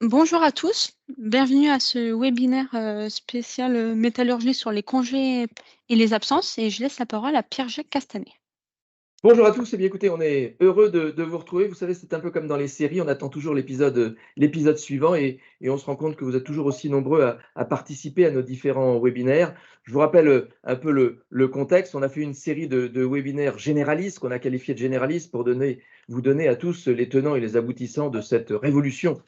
Bonjour à tous, bienvenue à ce webinaire spécial métallurgie sur les congés et les absences et je laisse la parole à Pierre-Jacques Castanet. Bonjour à tous, et bien écoutez, on est heureux de vous retrouver. Vous savez, c'est un peu comme dans les séries, on attend toujours l'épisode suivant et on se rend compte que vous êtes toujours aussi nombreux à participer à nos différents webinaires. Je vous rappelle un peu le contexte. On a fait une série de webinaires généralistes qu'on a qualifiés de généralistes pour vous donner à tous les tenants et les aboutissants de cette révolution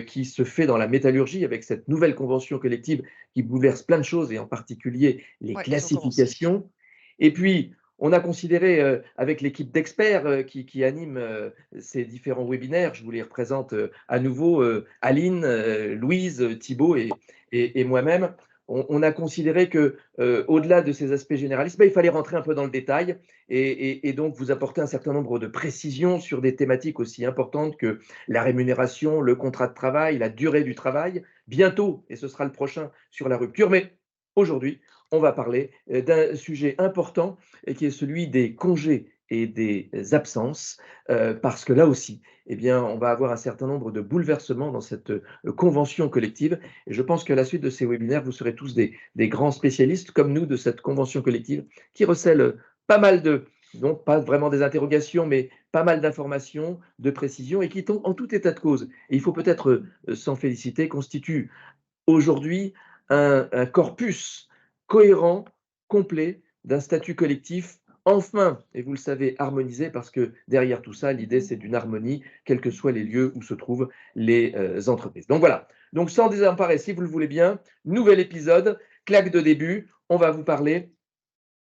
qui se fait dans la métallurgie avec cette nouvelle convention collective qui bouleverse plein de choses et en particulier les Ouais, ils ont commencé. classifications. Et puis, on a considéré, avec l'équipe d'experts qui anime ces différents webinaires, je vous les représente à nouveau, Aline, Louise, Thibaut et moi-même, on a considéré que, au-delà de ces aspects généralistes, il fallait rentrer un peu dans le détail et donc vous apporter un certain nombre de précisions sur des thématiques aussi importantes que la rémunération, le contrat de travail, la durée du travail. Bientôt, et ce sera le prochain, sur la rupture, mais aujourd'hui, on va parler d'un sujet important et qui est celui des congés et des absences, parce que là aussi, eh bien, on va avoir un certain nombre de bouleversements dans cette convention collective. Et je pense qu'à la suite de ces webinaires, vous serez tous des grands spécialistes comme nous de cette convention collective qui recèle pas mal donc pas vraiment des interrogations, mais pas mal d'informations, de précisions et qui, en tout état de cause, et il faut peut-être s'en féliciter, constitue aujourd'hui un corpus cohérent, complet, d'un statut collectif enfin, et vous le savez, harmonisé, parce que derrière tout ça, l'idée, c'est d'une harmonie, quels que soient les lieux où se trouvent les entreprises. Donc voilà, donc sans désemparer, si vous le voulez bien, nouvel épisode, claque de début, on va vous parler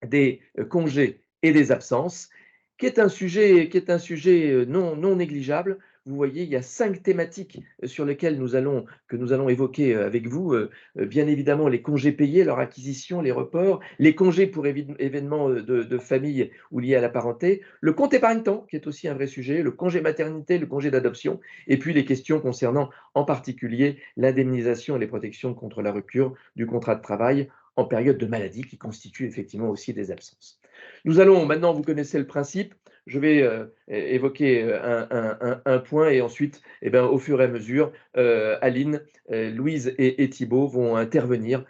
des congés et des absences, qui est un sujet non négligeable. Vous voyez, il y a 5 thématiques sur lesquelles que nous allons évoquer avec vous. Bien évidemment, les congés payés, leur acquisition, les reports, les congés pour événements de famille ou liés à la parenté, le compte épargne-temps, qui est aussi un vrai sujet, le congé maternité, le congé d'adoption, et puis les questions concernant en particulier l'indemnisation et les protections contre la rupture du contrat de travail en période de maladie, qui constituent effectivement aussi des absences. Nous allons, maintenant vous connaissez le principe, je vais évoquer un point et ensuite, au fur et à mesure, Aline, Louise et Thibaut vont intervenir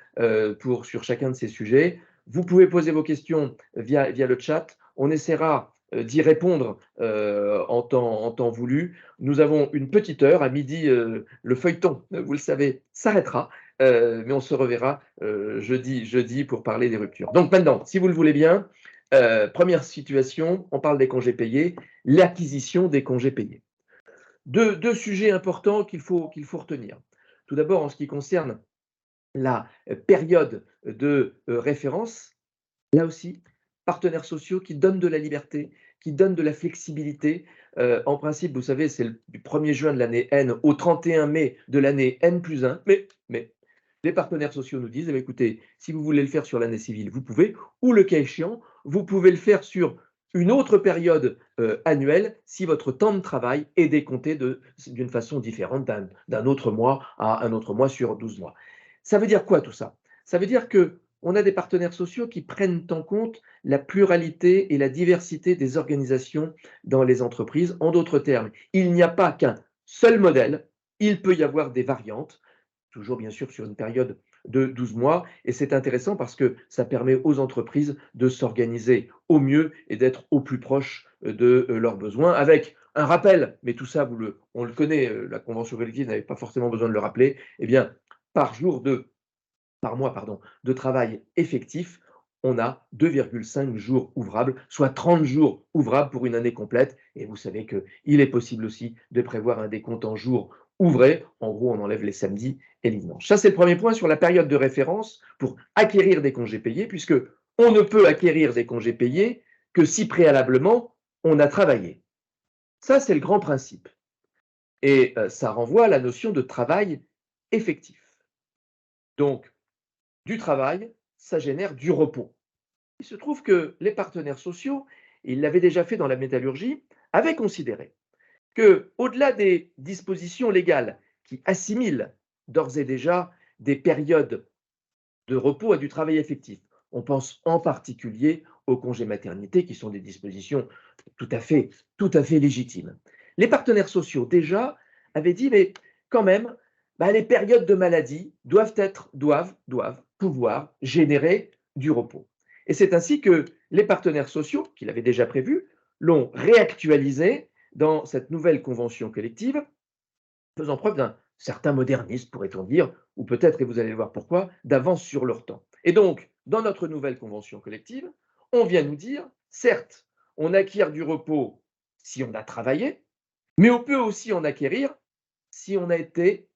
sur chacun de ces sujets. Vous pouvez poser vos questions via le chat. On essaiera d'y répondre en temps voulu. Nous avons une petite heure, à midi, le feuilleton, vous le savez, s'arrêtera. Mais on se reverra jeudi pour parler des ruptures. Donc maintenant, si vous le voulez bien, première situation, on parle des congés payés, l'acquisition des congés payés. Deux sujets importants qu'il faut retenir. Tout d'abord, en ce qui concerne la période de référence, là aussi, partenaires sociaux qui donnent de la liberté, qui donnent de la flexibilité. En principe, vous savez, c'est du 1er juin de l'année N au 31 mai de l'année N+1, mais les partenaires sociaux nous disent, écoutez, si vous voulez le faire sur l'année civile, vous pouvez, ou le cas échéant, vous pouvez le faire sur une autre période annuelle si votre temps de travail est décompté d'une façon différente d'un autre mois à un autre mois sur 12 mois. Ça veut dire quoi tout ça? Ça veut dire qu'on a des partenaires sociaux qui prennent en compte la pluralité et la diversité des organisations dans les entreprises. En d'autres termes, il n'y a pas qu'un seul modèle, il peut y avoir des variantes, toujours bien sûr sur une période de 12 mois. Et c'est intéressant parce que ça permet aux entreprises de s'organiser au mieux et d'être au plus proche de leurs besoins, avec un rappel, mais tout ça, on le connaît, la convention collective n'avait pas forcément besoin de le rappeler, eh bien, par mois de travail effectif, on a 2,5 jours ouvrables, soit 30 jours ouvrables pour une année complète. Et vous savez qu'il est possible aussi de prévoir un décompte en jours ouvrés. En gros, on enlève les samedis et les dimanches. Ça, c'est le premier point sur la période de référence pour acquérir des congés payés, puisque on ne peut acquérir des congés payés que si préalablement on a travaillé. Ça, c'est le grand principe. Et ça renvoie à la notion de travail effectif. Donc, du travail, ça génère du repos. Il se trouve que les partenaires sociaux, et ils l'avaient déjà fait dans la métallurgie, avaient considéré que, au-delà des dispositions légales qui assimilent d'ores et déjà des périodes de repos à du travail effectif, on pense en particulier aux congés maternité, qui sont des dispositions tout à fait légitimes. Les partenaires sociaux déjà avaient dit, mais quand même, les périodes de maladie doivent pouvoir générer du repos. Et c'est ainsi que les partenaires sociaux, qui l'avaient déjà prévu, l'ont réactualisé dans cette nouvelle convention collective, faisant preuve d'un certain modernisme, pourrait-on dire, ou peut-être, et vous allez voir pourquoi, d'avance sur leur temps. Et donc, dans notre nouvelle convention collective, on vient nous dire, certes, on acquiert du repos si on a travaillé, mais on peut aussi en acquérir si on a été,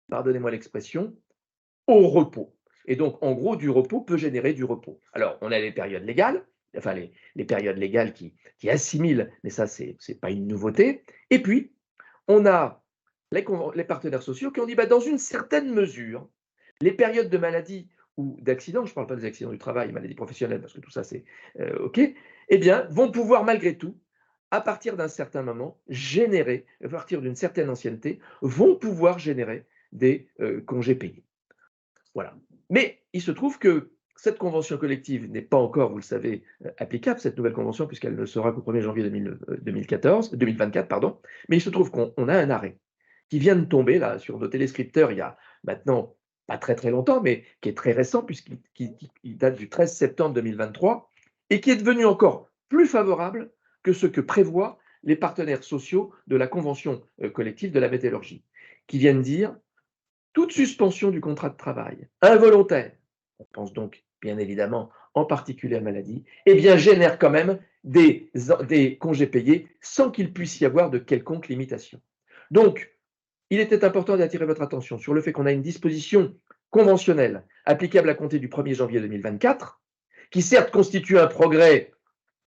pardonnez-moi l'expression, au repos. Et donc, en gros, du repos peut générer du repos. Alors, on a les périodes légales, enfin les périodes légales qui assimilent, mais ça, c'est pas une nouveauté. Et puis, on a les partenaires sociaux qui ont dit, dans une certaine mesure, les périodes de maladie ou d'accident, je ne parle pas des accidents du travail, maladies professionnelles, parce que tout ça, c'est OK, eh bien, vont pouvoir malgré tout, à partir d'un certain moment, générer, à partir d'une certaine ancienneté, vont pouvoir générer des congés payés. Voilà. Mais il se trouve que cette convention collective n'est pas encore, vous le savez, applicable, cette nouvelle convention, puisqu'elle ne sera qu'au 1er janvier 2024, pardon. Mais il se trouve qu'on a un arrêt qui vient de tomber là sur nos téléscripteurs il y a maintenant pas très très longtemps, mais qui est très récent, puisqu'il date du 13 septembre 2023, et qui est devenu encore plus favorable que ce que prévoient les partenaires sociaux de la convention collective de la métallurgie, qui viennent dire toute suspension du contrat de travail involontaire, on pense donc bien évidemment en particulier à maladie, eh bien génère quand même des congés payés sans qu'il puisse y avoir de quelconque limitation. Donc, il était important d'attirer votre attention sur le fait qu'on a une disposition conventionnelle applicable à compter du 1er janvier 2024, qui certes constitue un progrès,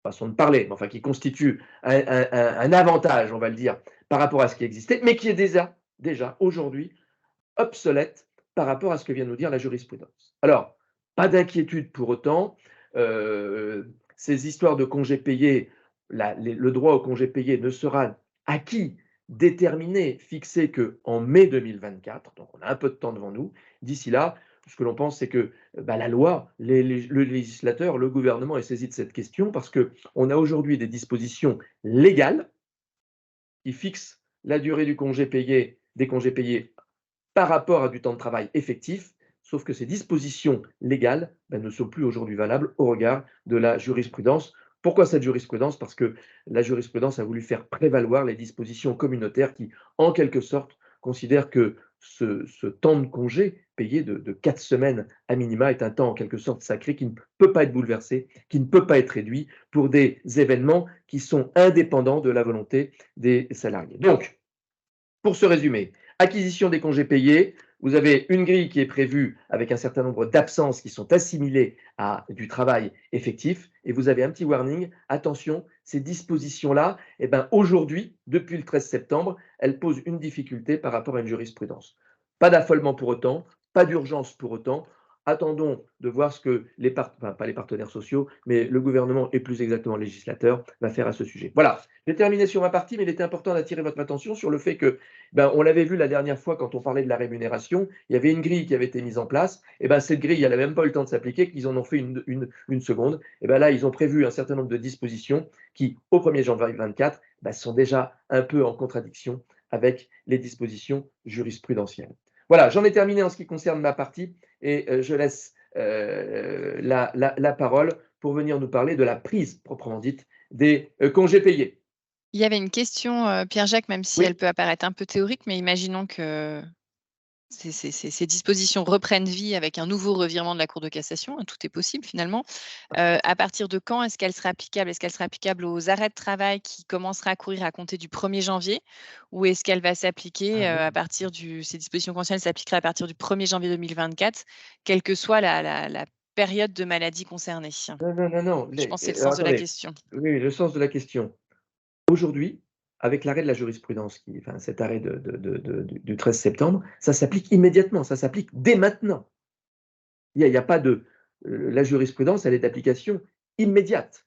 façon de parler, mais enfin qui constitue un avantage, on va le dire, par rapport à ce qui existait, mais qui est déjà aujourd'hui obsolète par rapport à ce que vient de nous dire la jurisprudence. Alors, pas d'inquiétude pour autant, ces histoires de congés payés, le droit au congé payé ne sera acquis, déterminé, fixé qu'en mai 2024, donc on a un peu de temps devant nous. D'ici là, ce que l'on pense, c'est que la loi, le législateur, le gouvernement est saisi de cette question parce qu'on a aujourd'hui des dispositions légales qui fixent la durée du congé payé, des congés payés par rapport à du temps de travail effectif, sauf que ces dispositions légales ne sont plus aujourd'hui valables au regard de la jurisprudence. Pourquoi cette jurisprudence? Parce que la jurisprudence a voulu faire prévaloir les dispositions communautaires qui, en quelque sorte, considèrent que ce temps de congé payé de 4 semaines à minima est un temps en quelque sorte sacré qui ne peut pas être bouleversé, qui ne peut pas être réduit pour des événements qui sont indépendants de la volonté des salariés. Donc, pour ce résumer, acquisition des congés payés, vous avez une grille qui est prévue avec un certain nombre d'absences qui sont assimilées à du travail effectif, et vous avez un petit warning, attention, ces dispositions-là, aujourd'hui, depuis le 13 septembre, elles posent une difficulté par rapport à une jurisprudence. Pas d'affolement pour autant, pas d'urgence pour autant. Attendons de voir ce que pas les partenaires sociaux, mais le gouvernement et plus exactement le législateur va faire à ce sujet. Voilà, j'ai terminé sur ma partie, mais il était important d'attirer votre attention sur le fait que, on l'avait vu la dernière fois quand on parlait de la rémunération, il y avait une grille qui avait été mise en place, et cette grille, elle n'avait même pas eu le temps de s'appliquer, qu'ils en ont fait une seconde. Et là, ils ont prévu un certain nombre de dispositions qui, au 1er janvier 2024, sont déjà un peu en contradiction avec les dispositions jurisprudentielles. Voilà, j'en ai terminé en ce qui concerne ma partie, et je laisse la parole pour venir nous parler de la prise proprement dite des congés payés. Il y avait une question, Pierre-Jacques, même si elle Oui. peut apparaître un peu théorique, mais imaginons que ces dispositions reprennent vie avec un nouveau revirement de la Cour de cassation, tout est possible finalement. À partir de quand est-ce qu'elle sera applicable? Est-ce qu'elle sera applicable aux arrêts de travail qui commencera à courir à compter du 1er janvier? Ou est-ce qu'elle va s'appliquer à partir ces dispositions conventionnelles s'appliqueraient à partir du 1er janvier 2024, quelle que soit la période de maladie concernée? Non. Je pense que c'est le Alors sens de la attendez, question. oui, le sens de la question. Aujourd'hui, avec l'arrêt de la jurisprudence, cet arrêt du 13 septembre, ça s'applique immédiatement, ça s'applique dès maintenant. Il y a pas de la jurisprudence, elle est d'application immédiate.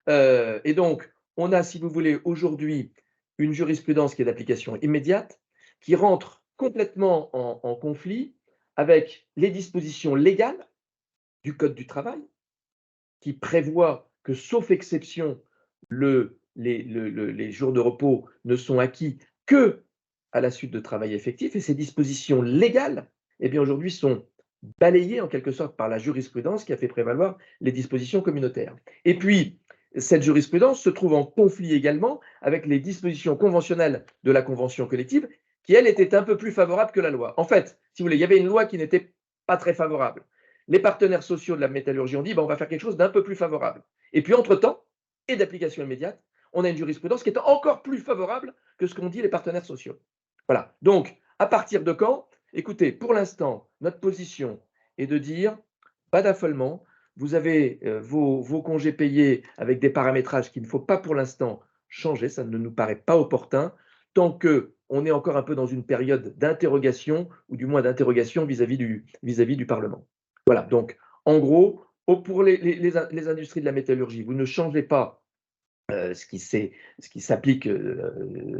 Et donc, on a, si vous voulez, aujourd'hui, une jurisprudence qui est d'application immédiate, qui rentre complètement en conflit avec les dispositions légales du Code du travail, qui prévoit que, sauf exception, les jours de repos ne sont acquis que à la suite de travail effectif. Et ces dispositions légales, eh bien aujourd'hui, sont balayées en quelque sorte par la jurisprudence qui a fait prévaloir les dispositions communautaires. Et puis, cette jurisprudence se trouve en conflit également avec les dispositions conventionnelles de la convention collective, qui, elle, était un peu plus favorable que la loi. En fait, si vous voulez, il y avait une loi qui n'était pas très favorable. Les partenaires sociaux de la métallurgie ont dit, on va faire quelque chose d'un peu plus favorable. Et puis, entre-temps, et d'application immédiate, on a une jurisprudence qui est encore plus favorable que ce qu'ont dit les partenaires sociaux. Voilà. Donc, à partir de quand? Écoutez, pour l'instant, notre position est de dire, pas d'affolement, vous avez vos congés payés avec des paramétrages qu'il ne faut pas pour l'instant changer, ça ne nous paraît pas opportun, tant qu'on est encore un peu dans une période d'interrogation, ou du moins d'interrogation vis-à-vis du Parlement. Voilà, donc en gros, pour les industries de la métallurgie, vous ne changez pas ce qui s'applique,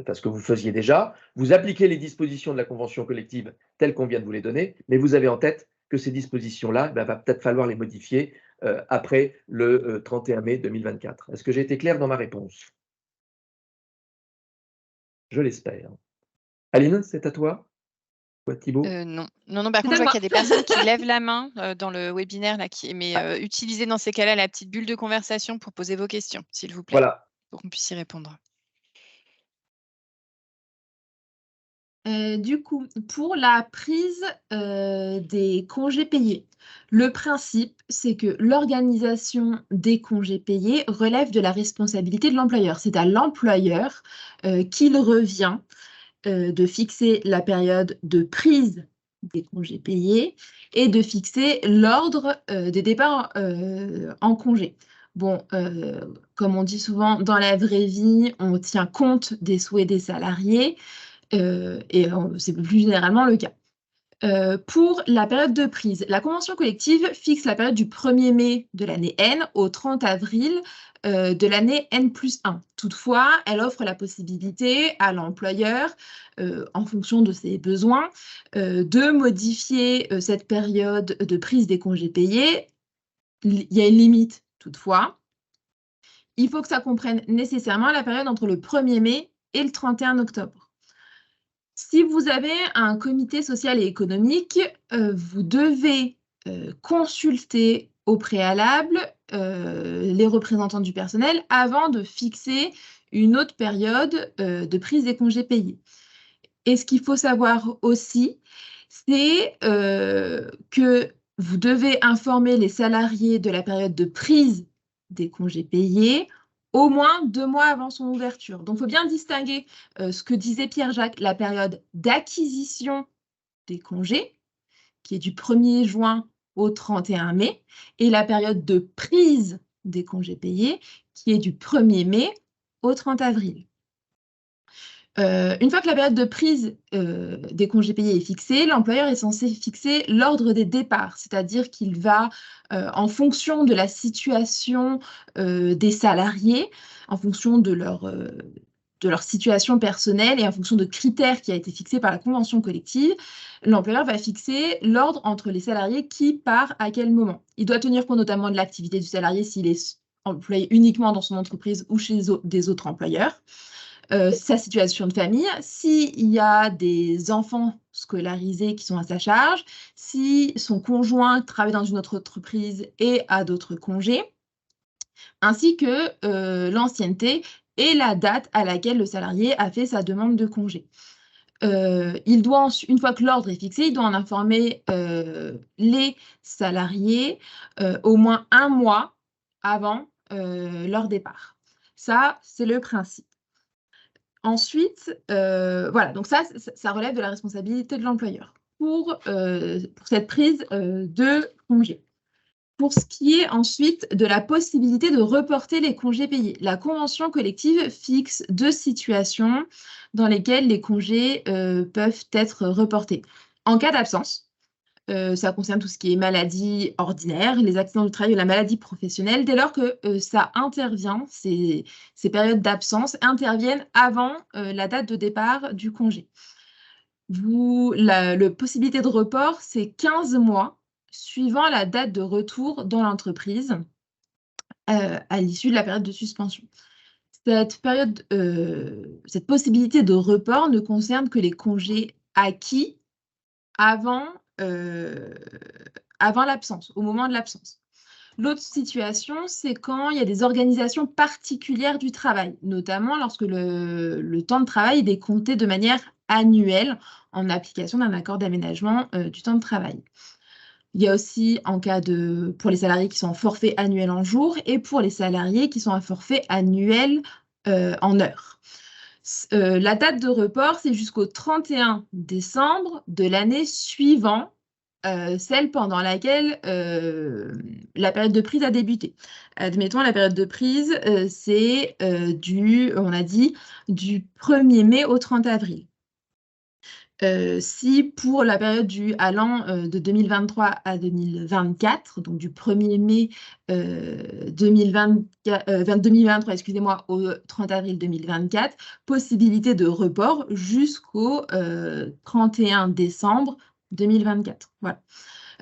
parce que vous faisiez déjà, vous appliquez les dispositions de la convention collective telles qu'on vient de vous les donner, mais vous avez en tête que ces dispositions-là, va peut-être falloir les modifier après le 31 mai 2024. Est-ce que j'ai été clair dans ma réponse? Je l'espère. Aline, c'est à toi? Ou à Thibaut? Non. Par contre, je vois qu'il y a des personnes qui lèvent la main dans le webinaire, là, mais utilisez dans ces cas-là la petite bulle de conversation pour poser vos questions, s'il vous plaît, Voilà. pour qu'on puisse y répondre. Du coup, pour la prise des congés payés, le principe, c'est que l'organisation des congés payés relève de la responsabilité de l'employeur. C'est à l'employeur qu'il revient de fixer la période de prise des congés payés et de fixer l'ordre des départs en congé. Bon, comme on dit souvent, dans la vraie vie, on tient compte des souhaits des salariés et c'est plus généralement le cas. Pour la période de prise, la convention collective fixe la période du 1er mai de l'année N au 30 avril de l'année N+1. Toutefois, elle offre la possibilité à l'employeur, en fonction de ses besoins, de modifier cette période de prise des congés payés. Il y a une limite, toutefois. Il faut que ça comprenne nécessairement la période entre le 1er mai et le 31 octobre. Si vous avez un comité social et économique, vous devez consulter au préalable les représentants du personnel avant de fixer une autre période de prise des congés payés. Et ce qu'il faut savoir aussi, c'est que vous devez informer les salariés de la période de prise des congés payés au moins 2 mois avant son ouverture. Donc, il faut bien distinguer ce que disait Pierre-Jacques, la période d'acquisition des congés, qui est du 1er juin au 31 mai, et la période de prise des congés payés, qui est du 1er mai au 30 avril. Une fois que la période de prise des congés payés est fixée, l'employeur est censé fixer l'ordre des départs, c'est-à-dire qu'il va, en fonction de la situation des salariés, en fonction de leur situation personnelle et en fonction de critères qui a été fixé par la convention collective, l'employeur va fixer l'ordre entre les salariés qui part à quel moment. Il doit tenir compte notamment de l'activité du salarié s'il est employé uniquement dans son entreprise ou chez des autres employeurs. Sa situation de famille, s'il y a des enfants scolarisés qui sont à sa charge, si son conjoint travaille dans une autre entreprise et a d'autres congés, ainsi que l'ancienneté et la date à laquelle le salarié a fait sa demande de congé. Il doit, une fois que l'ordre est fixé, il doit en informer les salariés au moins 1 mois avant leur départ. Ça, c'est le principe. Ensuite, voilà, donc ça relève de la responsabilité de l'employeur pour cette prise de congé. Pour ce qui est ensuite de la possibilité de reporter les congés payés, la convention collective fixe 2 situations dans lesquelles les congés peuvent être reportés. En cas d'absence, ça concerne tout ce qui est maladie ordinaire, les accidents du travail et la maladie professionnelle, dès lors que ça intervient, ces périodes d'absence interviennent avant la date de départ du congé. La possibilité de report, c'est 15 mois suivant la date de retour dans l'entreprise à l'issue de la période de suspension. Cette possibilité de report ne concerne que les congés acquis avant l'absence, au moment de l'absence. L'autre situation, c'est quand il y a des organisations particulières du travail, notamment lorsque le temps de travail est décompté de manière annuelle en application d'un accord d'aménagement du temps de travail. Il y a aussi pour les salariés qui sont en forfait annuel en jours et pour les salariés qui sont en forfait annuel en heures. La date de report, c'est jusqu'au 31 décembre de l'année suivant celle pendant laquelle la période de prise a débuté. Admettons, la période de prise, c'est on a dit, du 1er mai au 30 avril. Si pour la période allant de 2023 à 2024, donc du 1er mai 2023, excusez-moi, au 30 avril 2024, possibilité de report jusqu'au 31 décembre 2024. Voilà.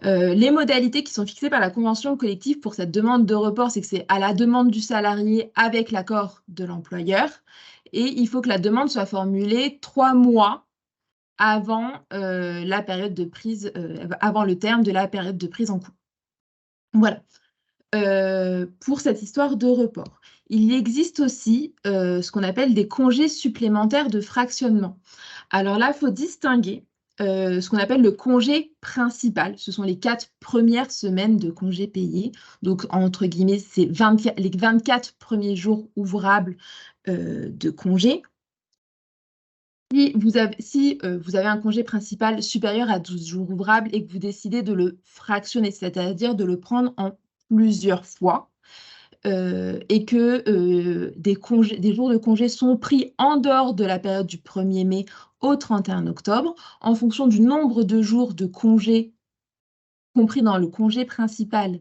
Les modalités qui sont fixées par la convention collective pour cette demande de report, c'est que c'est à la demande du salarié avec l'accord de l'employeur et il faut que la demande soit formulée 3 mois avant la période de prise, avant le terme de la période de prise en cours. Voilà. Pour cette histoire de report. Il existe aussi ce qu'on appelle des congés supplémentaires de fractionnement. Alors là, il faut distinguer ce qu'on appelle le congé principal. Ce sont les 4 premières semaines de congés payés. Donc, entre guillemets, c'est les 24 premiers jours ouvrables de congés. Si vous avez un congé principal supérieur à 12 jours ouvrables et que vous décidez de le fractionner, c'est-à-dire de le prendre en plusieurs fois, et que des jours de congé sont pris en dehors de la période du 1er mai au 31 octobre, en fonction du nombre de jours de congé compris dans le congé principal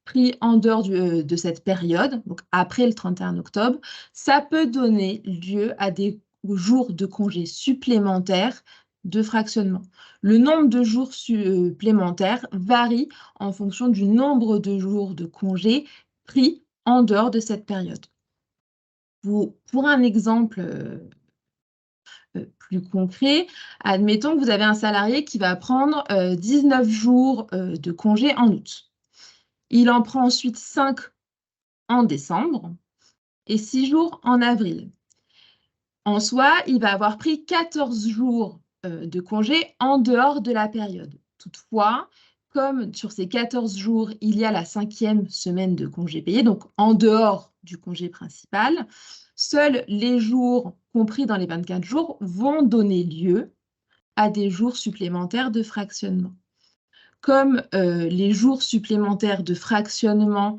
pris en dehors de cette période, donc après le 31 octobre, ça peut donner lieu à des jours de congé supplémentaires de fractionnement. Le nombre de jours supplémentaires varie en fonction du nombre de jours de congé pris en dehors de cette période. Pour un exemple plus concret, admettons que vous avez un salarié qui va prendre 19 jours de congé en août. Il en prend ensuite 5 en décembre et 6 jours en avril. En soi, il va avoir pris 14 jours de congé en dehors de la période. Toutefois, comme sur ces 14 jours, il y a la 5e semaine de congé payé, donc en dehors du congé principal, seuls les jours compris dans les 24 jours vont donner lieu à des jours supplémentaires de fractionnement. Comme les jours supplémentaires de fractionnement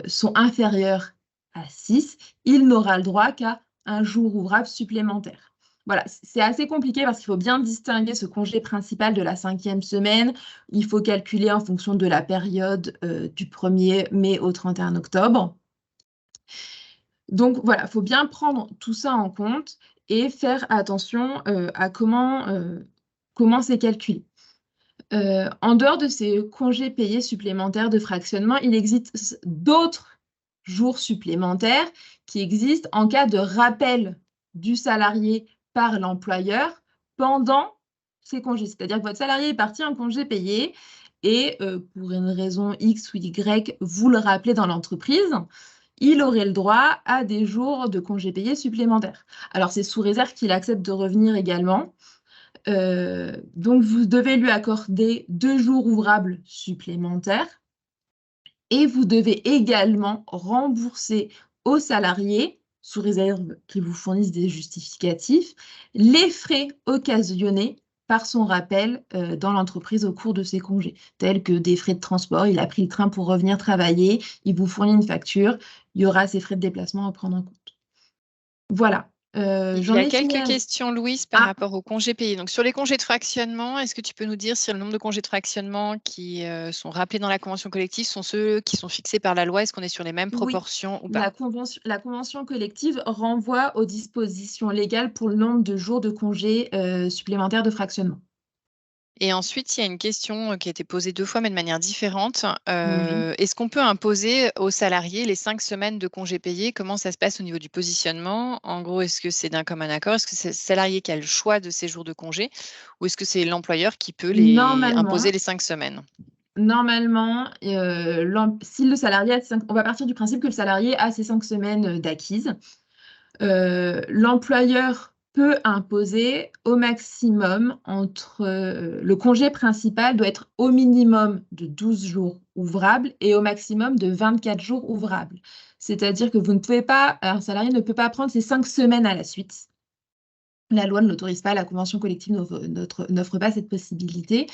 sont inférieurs à 6, il n'aura le droit qu'à un jour ouvrable supplémentaire. Voilà, c'est assez compliqué parce qu'il faut bien distinguer ce congé principal de la 5e semaine. Il faut calculer en fonction de la période du 1er mai au 31 octobre. Donc voilà, il faut bien prendre tout ça en compte et faire attention à comment c'est calculé. En dehors de ces congés payés supplémentaires de fractionnement, il existe d'autres jours supplémentaires qui existent en cas de rappel du salarié par l'employeur pendant ces congés. C'est-à-dire que votre salarié est parti en congé payé et pour une raison X ou Y, vous le rappelez dans l'entreprise, il aurait le droit à des jours de congés payés supplémentaires. Alors, c'est sous réserve qu'il accepte de revenir également. Donc, vous devez lui accorder 2 jours ouvrables supplémentaires et vous devez également rembourser aux salariés, sous réserve qu'ils vous fournissent des justificatifs, les frais occasionnés par son rappel dans l'entreprise au cours de ses congés, tels que des frais de transport. Il a pris le train pour revenir travailler, il vous fournit une facture, il y aura ces frais de déplacement à prendre en compte. Voilà. Il y a quelques questions, Louise, par rapport aux congés payés. Donc, sur les congés de fractionnement, est-ce que tu peux nous dire si le nombre de congés de fractionnement qui sont rappelés dans la convention collective sont ceux qui sont fixés par la loi? Est-ce qu'on est sur les mêmes proportions ou pas? La convention collective renvoie aux dispositions légales pour le nombre de jours de congés supplémentaires de fractionnement. Et ensuite, il y a une question qui a été posée 2 fois, mais de manière différente. Oui. Est-ce qu'on peut imposer aux salariés les 5 semaines de congés payés? Comment ça se passe au niveau du positionnement? En gros, est-ce que c'est d'un commun accord? Est-ce que c'est le salarié qui a le choix de ces jours de congé? Ou est-ce que c'est l'employeur qui peut imposer les 5 semaines? Normalement, si le salarié on va partir du principe que le salarié a ses 5 semaines d'acquise. L'employeur peut imposer au maximum le congé principal doit être au minimum de 12 jours ouvrables et au maximum de 24 jours ouvrables. C'est-à-dire que un salarié ne peut pas prendre ses 5 semaines à la suite. La loi ne l'autorise pas, la convention collective n'offre pas cette possibilité.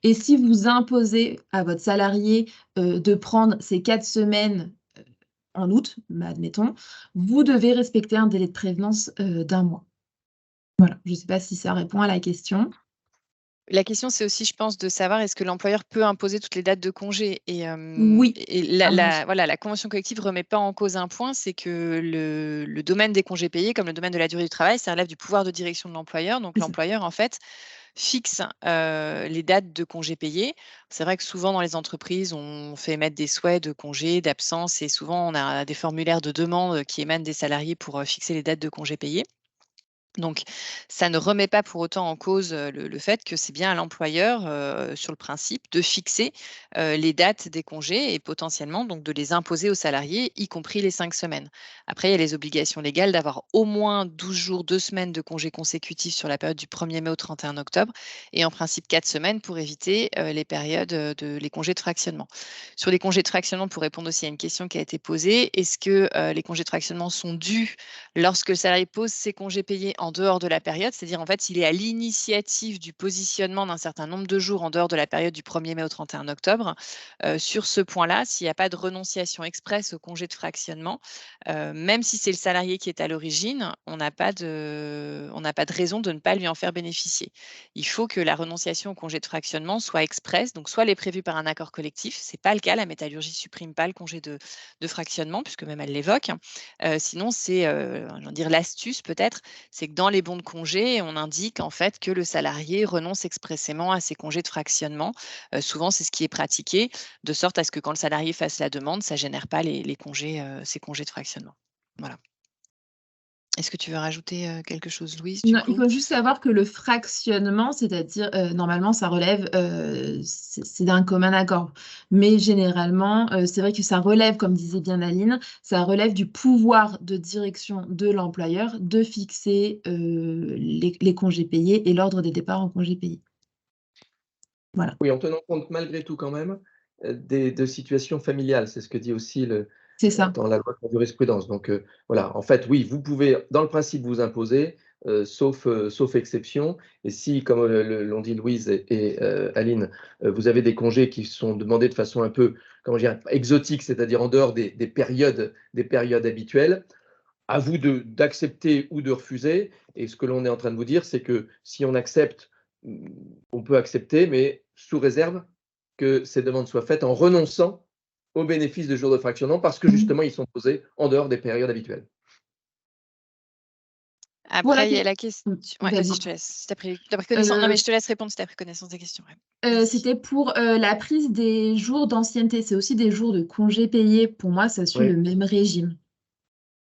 Et si vous imposez à votre salarié de prendre ces 4 semaines en août, admettons, vous devez respecter un délai de prévenance d'1 mois. Voilà, je ne sais pas si ça répond à la question. La question, c'est aussi, je pense, de savoir est-ce que l'employeur peut imposer toutes les dates de congé. Oui. Et la convention collective ne remet pas en cause un point, c'est que le domaine des congés payés, comme le domaine de la durée du travail, ça relève du pouvoir de direction de l'employeur. Donc, l'employeur, en fait, fixe les dates de congés payés. C'est vrai que souvent, dans les entreprises, on fait émettre des souhaits de congés, d'absence, et souvent, on a des formulaires de demande qui émanent des salariés pour fixer les dates de congés payés. Donc, ça ne remet pas pour autant en cause le fait que c'est bien à l'employeur, sur le principe, de fixer les dates des congés et potentiellement donc de les imposer aux salariés, y compris les 5 semaines. Après, il y a les obligations légales d'avoir au moins 12 jours, 2 semaines de congés consécutifs sur la période du 1er mai au 31 octobre et en principe 4 semaines pour éviter les périodes les congés de fractionnement. Sur les congés de fractionnement, pour répondre aussi à une question qui a été posée, est-ce que les congés de fractionnement sont dus lorsque le salarié pose ses congés payés en dehors de la période, c'est-à-dire en fait, s'il est à l'initiative du positionnement d'un certain nombre de jours en dehors de la période du 1er mai au 31 octobre, sur ce point-là, s'il n'y a pas de renonciation expresse au congé de fractionnement, même si c'est le salarié qui est à l'origine, on n'a pas de raison de ne pas lui en faire bénéficier. Il faut que la renonciation au congé de fractionnement soit expresse, donc soit elle est prévue par un accord collectif, ce n'est pas le cas, la métallurgie supprime pas le congé de fractionnement, puisque même elle l'évoque. Sinon, c'est l'astuce peut-être, c'est que dans les bons de congé, on indique en fait que le salarié renonce expressément à ses congés de fractionnement. Souvent, c'est ce qui est pratiqué, de sorte à ce que quand le salarié fasse la demande, ça ne génère pas ses congés de fractionnement. Voilà. Est-ce que tu veux rajouter quelque chose, Louise, du Non, coup? il faut juste savoir que le fractionnement, c'est-à-dire, normalement, ça relève, c'est d'un commun accord. Mais généralement, c'est vrai que ça relève, comme disait bien Aline, ça relève du pouvoir de direction de l'employeur de fixer les congés payés et l'ordre des départs en congés payés. Voilà. Oui, en tenant compte malgré tout quand même de situations familiales. C'est ce que dit aussi C'est ça. dans la loi de jurisprudence. Donc voilà, en fait, oui, vous pouvez, dans le principe, vous imposer, sauf exception. Et si, comme l'ont dit Louise et Aline, vous avez des congés qui sont demandés de façon un peu, comment dire, exotique, c'est-à-dire en dehors des périodes habituelles, à vous d'accepter ou de refuser. Et ce que l'on est en train de vous dire, c'est que si on accepte, on peut accepter, mais sous réserve que ces demandes soient faites en renonçant au bénéfice de jours de fractionnement parce que justement, ils sont posés en dehors des périodes habituelles. Après, il y a la question. Ouais, Vas-y. vas-y, je te laisse. Si t'as pris connaissance. Non, mais je te laisse répondre si tu as pris connaissance des questions. Ouais. C'était pour la prise des jours d'ancienneté. C'est aussi des jours de congés payés. Pour moi, ça suit Oui. le même régime.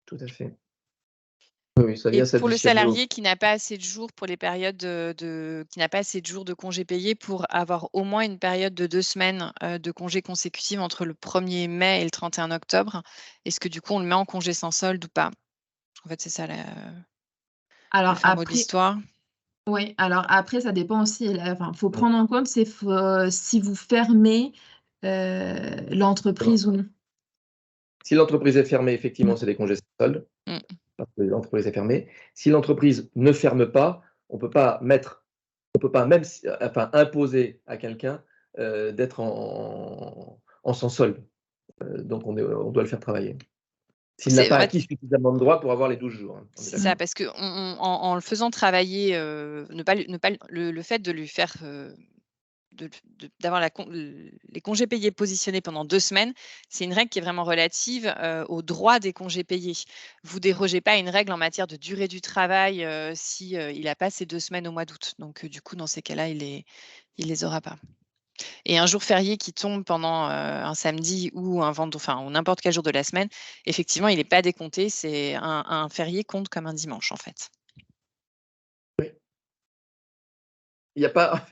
Tout à fait. Oui, ça vient Et pour le s'additionner salarié qui n'a pas assez de jours pour les périodes qui n'a pas assez de jours de congés payés pour avoir au moins une période de 2 semaines de congés consécutifs entre le 1er mai et le 31 octobre, est-ce que du coup on le met en congé sans solde ou pas? En fait, c'est ça le fin mot de l'histoire. Oui, alors après, ça dépend aussi. Il faut prendre en compte si vous fermez l'entreprise ou non. Si l'entreprise est fermée, effectivement, c'est des congés sans solde. Parce que l'entreprise est fermée. Si l'entreprise ne ferme pas, on ne peut pas même imposer à quelqu'un d'être en sans solde. Donc, on doit le faire travailler. S'il n'a pas acquis suffisamment de droits pour avoir les 12 jours. Hein, c'est ça, parce que en le faisant travailler, le fait de lui faire d'avoir les congés payés positionnés pendant 2 semaines, c'est une règle qui est vraiment relative au droit des congés payés. Vous ne dérogez pas à une règle en matière de durée du travail si il n'a pas ces 2 semaines au mois d'août. Donc, du coup, dans ces cas-là, il les aura pas. Et un jour férié qui tombe pendant un samedi ou un vendredi, enfin, ou n'importe quel jour de la semaine, effectivement, il n'est pas décompté. C'est un férié compte comme un dimanche, en fait. Il n'y a pas,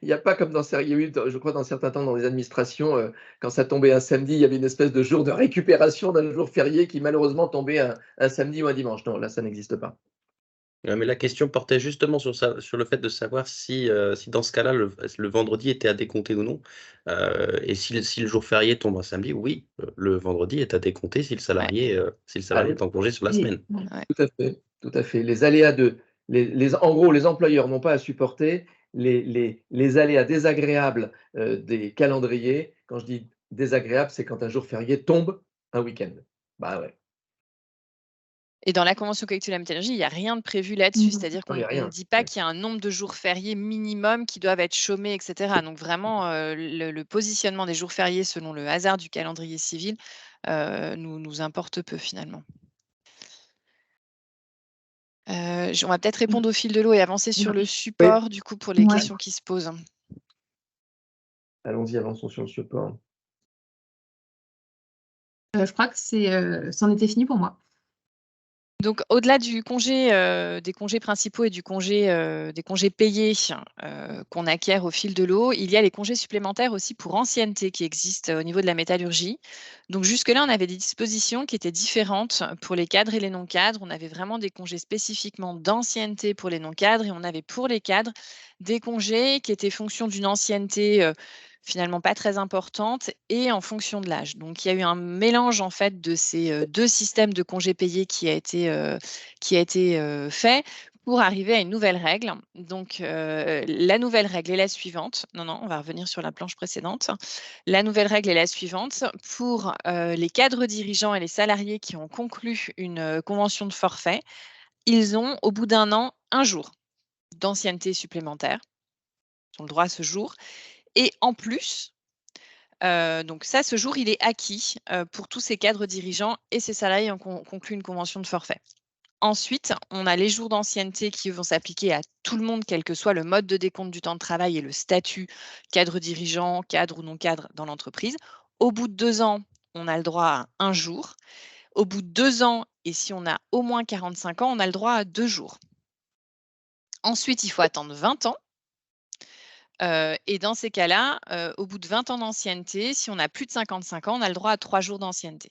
il y a pas comme il y a eu, je crois, dans certains temps dans les administrations, quand ça tombait un samedi, il y avait une espèce de jour de récupération d'un jour férié qui malheureusement tombait un samedi ou un dimanche. Non, là, ça n'existe pas. Ouais, mais la question portait justement sur le fait de savoir si dans ce cas-là, le vendredi était à décompter ou non. Et si le jour férié tombe un samedi, oui, le vendredi est à décompter si le salarié est en congé sur la Oui. semaine. Ouais. Tout à fait, tout à fait. Les aléas en gros, les employeurs n'ont pas à supporter les aléas désagréables des calendriers. Quand je dis désagréable, c'est quand un jour férié tombe un week-end. Bah ouais, Et dans la convention collective de la métallurgie, il n'y a rien de prévu là-dessus. Mhm. C'est-à-dire non, il n'y qu'on a rien. ne dit pas Ouais. qu'il y a un nombre de jours fériés minimum qui doivent être chômés, etc. Donc vraiment, le positionnement des jours fériés selon le hasard du calendrier civil nous importe peu finalement. On va peut-être répondre au fil de l'eau et avancer sur le support du coup pour les Ouais. questions qui se posent. Allons-y, avançons sur le support. Je crois que c'en était fini pour moi. Donc, au-delà du congé, des congés principaux et des congés payés qu'on acquiert au fil de l'eau, il y a les congés supplémentaires aussi pour ancienneté qui existent au niveau de la métallurgie. Donc, jusque-là, on avait des dispositions qui étaient différentes pour les cadres et les non-cadres. On avait vraiment des congés spécifiquement d'ancienneté pour les non-cadres et on avait pour les cadres des congés qui étaient fonction d'une ancienneté finalement pas très importante et en fonction de l'âge. Donc, il y a eu un mélange en fait de ces 2 systèmes de congés payés qui a été fait pour arriver à une nouvelle règle. Donc, la nouvelle règle est la suivante. Non, on va revenir sur la planche précédente. La nouvelle règle est la suivante. Pour les cadres dirigeants et les salariés qui ont conclu une convention de forfait, ils ont, au bout d'un an, 1 jour d'ancienneté supplémentaire. Ils ont le droit à ce jour. Et en plus, donc ça, ce jour, il est acquis pour tous ces cadres dirigeants et ces salariés qui ont conclu une convention de forfait. Ensuite, on a les jours d'ancienneté qui vont s'appliquer à tout le monde, quel que soit le mode de décompte du temps de travail et le statut cadre dirigeant, cadre ou non cadre dans l'entreprise. Au bout de 2 ans, on a le droit à 1 jour. Au bout de 2 ans, et si on a au moins 45 ans, on a le droit à 2 jours. Ensuite, il faut attendre 20 ans. Et dans ces cas-là, au bout de 20 ans d'ancienneté, si on a plus de 55 ans, on a le droit à 3 jours d'ancienneté.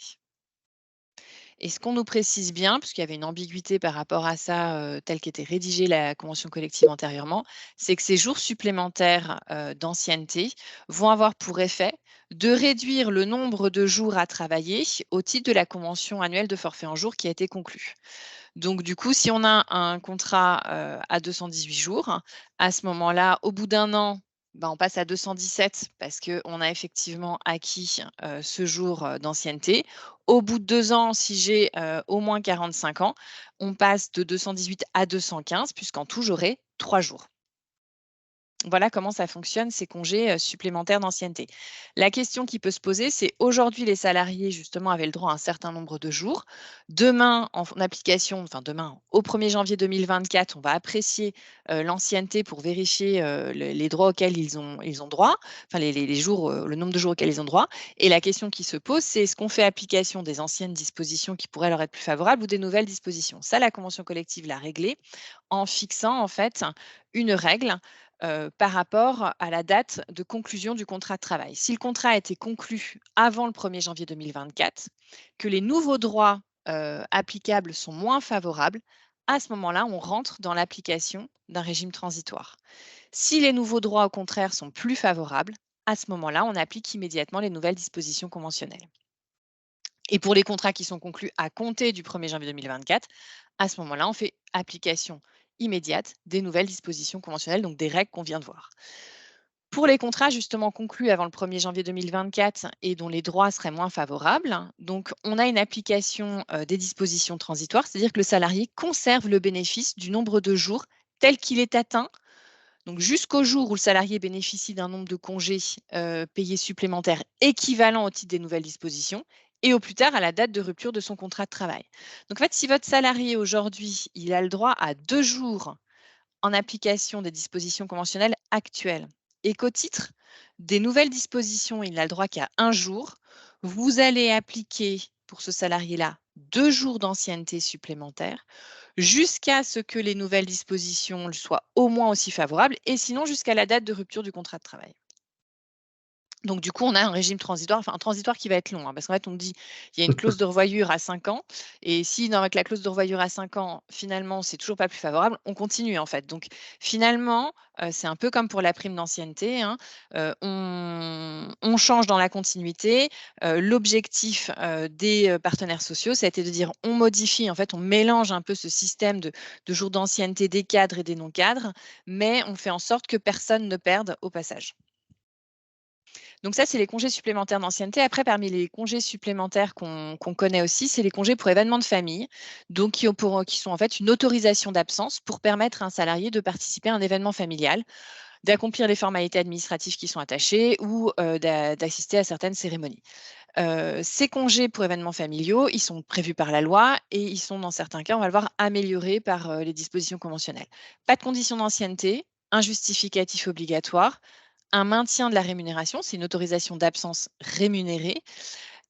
Et ce qu'on nous précise bien, puisqu'il y avait une ambiguïté par rapport à ça, telle qu'était rédigée la convention collective antérieurement, c'est que ces jours supplémentaires d'ancienneté vont avoir pour effet de réduire le nombre de jours à travailler au titre de la convention annuelle de forfait en jours qui a été conclue. Donc, du coup, si on a un contrat à 218 jours, à ce moment-là, au bout d'un an, on passe à 217 parce qu'on a effectivement acquis ce jour d'ancienneté. Au bout de 2 ans, si j'ai au moins 45 ans, on passe de 218 à 215 puisqu'en tout, j'aurai 3 jours. Voilà comment ça fonctionne, ces congés supplémentaires d'ancienneté. La question qui peut se poser, c'est aujourd'hui, les salariés, justement, avaient le droit à un certain nombre de jours. Demain, au 1er janvier 2024, on va apprécier l'ancienneté pour vérifier les droits auxquels ils ont droit, enfin les jours, le nombre de jours auxquels ils ont droit. Et la question qui se pose, c'est est-ce qu'on fait application des anciennes dispositions qui pourraient leur être plus favorables ou des nouvelles dispositions? Ça, la convention collective l'a réglé en fixant en fait une règle par rapport à la date de conclusion du contrat de travail. Si le contrat a été conclu avant le 1er janvier 2024, que les nouveaux droits applicables sont moins favorables, à ce moment-là, on rentre dans l'application d'un régime transitoire. Si les nouveaux droits, au contraire, sont plus favorables, à ce moment-là, on applique immédiatement les nouvelles dispositions conventionnelles. Et pour les contrats qui sont conclus à compter du 1er janvier 2024, à ce moment-là, on fait application immédiate des nouvelles dispositions conventionnelles, donc des règles qu'on vient de voir. Pour les contrats justement conclus avant le 1er janvier 2024 et dont les droits seraient moins favorables, donc on a une application des dispositions transitoires, c'est-à-dire que le salarié conserve le bénéfice du nombre de jours tel qu'il est atteint. Donc, jusqu'au jour où le salarié bénéficie d'un nombre de congés payés supplémentaires équivalent au titre des nouvelles dispositions et au plus tard à la date de rupture de son contrat de travail. Donc, en fait, si votre salarié aujourd'hui, il a le droit à 2 jours en application des dispositions conventionnelles actuelles et qu'au titre des nouvelles dispositions, il n'a le droit qu'à 1 jour, vous allez appliquer pour ce salarié-là 2 jours d'ancienneté supplémentaires jusqu'à ce que les nouvelles dispositions soient au moins aussi favorables et sinon jusqu'à la date de rupture du contrat de travail. Donc, du coup, on a un régime transitoire, enfin un transitoire qui va être long, parce qu'en fait, on dit il y a une clause de revoyure à 5 ans, et si avec la clause de revoyure à 5 ans, finalement, c'est toujours pas plus favorable, on continue en fait. Donc, finalement, c'est un peu comme pour la prime d'ancienneté, on change dans la continuité. L'objectif des partenaires sociaux, ça a été de dire on modifie, en fait, on mélange un peu ce système de jours d'ancienneté des cadres et des non-cadres, mais on fait en sorte que personne ne perde au passage. Donc ça, c'est les congés supplémentaires d'ancienneté. Après, parmi les congés supplémentaires qu'on connaît aussi, c'est les congés pour événements de famille, donc qui sont en fait une autorisation d'absence pour permettre à un salarié de participer à un événement familial, d'accomplir les formalités administratives qui sont attachées ou d'assister à certaines cérémonies. Ces congés pour événements familiaux, ils sont prévus par la loi et ils sont, dans certains cas, on va le voir, améliorés par les dispositions conventionnelles. Pas de condition d'ancienneté, un justificatif obligatoire, un maintien de la rémunération, c'est une autorisation d'absence rémunérée,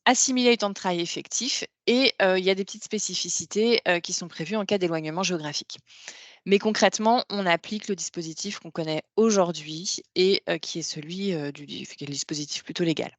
assimiler les temps de travail effectifs et il y a des petites spécificités qui sont prévues en cas d'éloignement géographique. Mais concrètement, on applique le dispositif qu'on connaît aujourd'hui et qui est celui qui est le dispositif plutôt légal.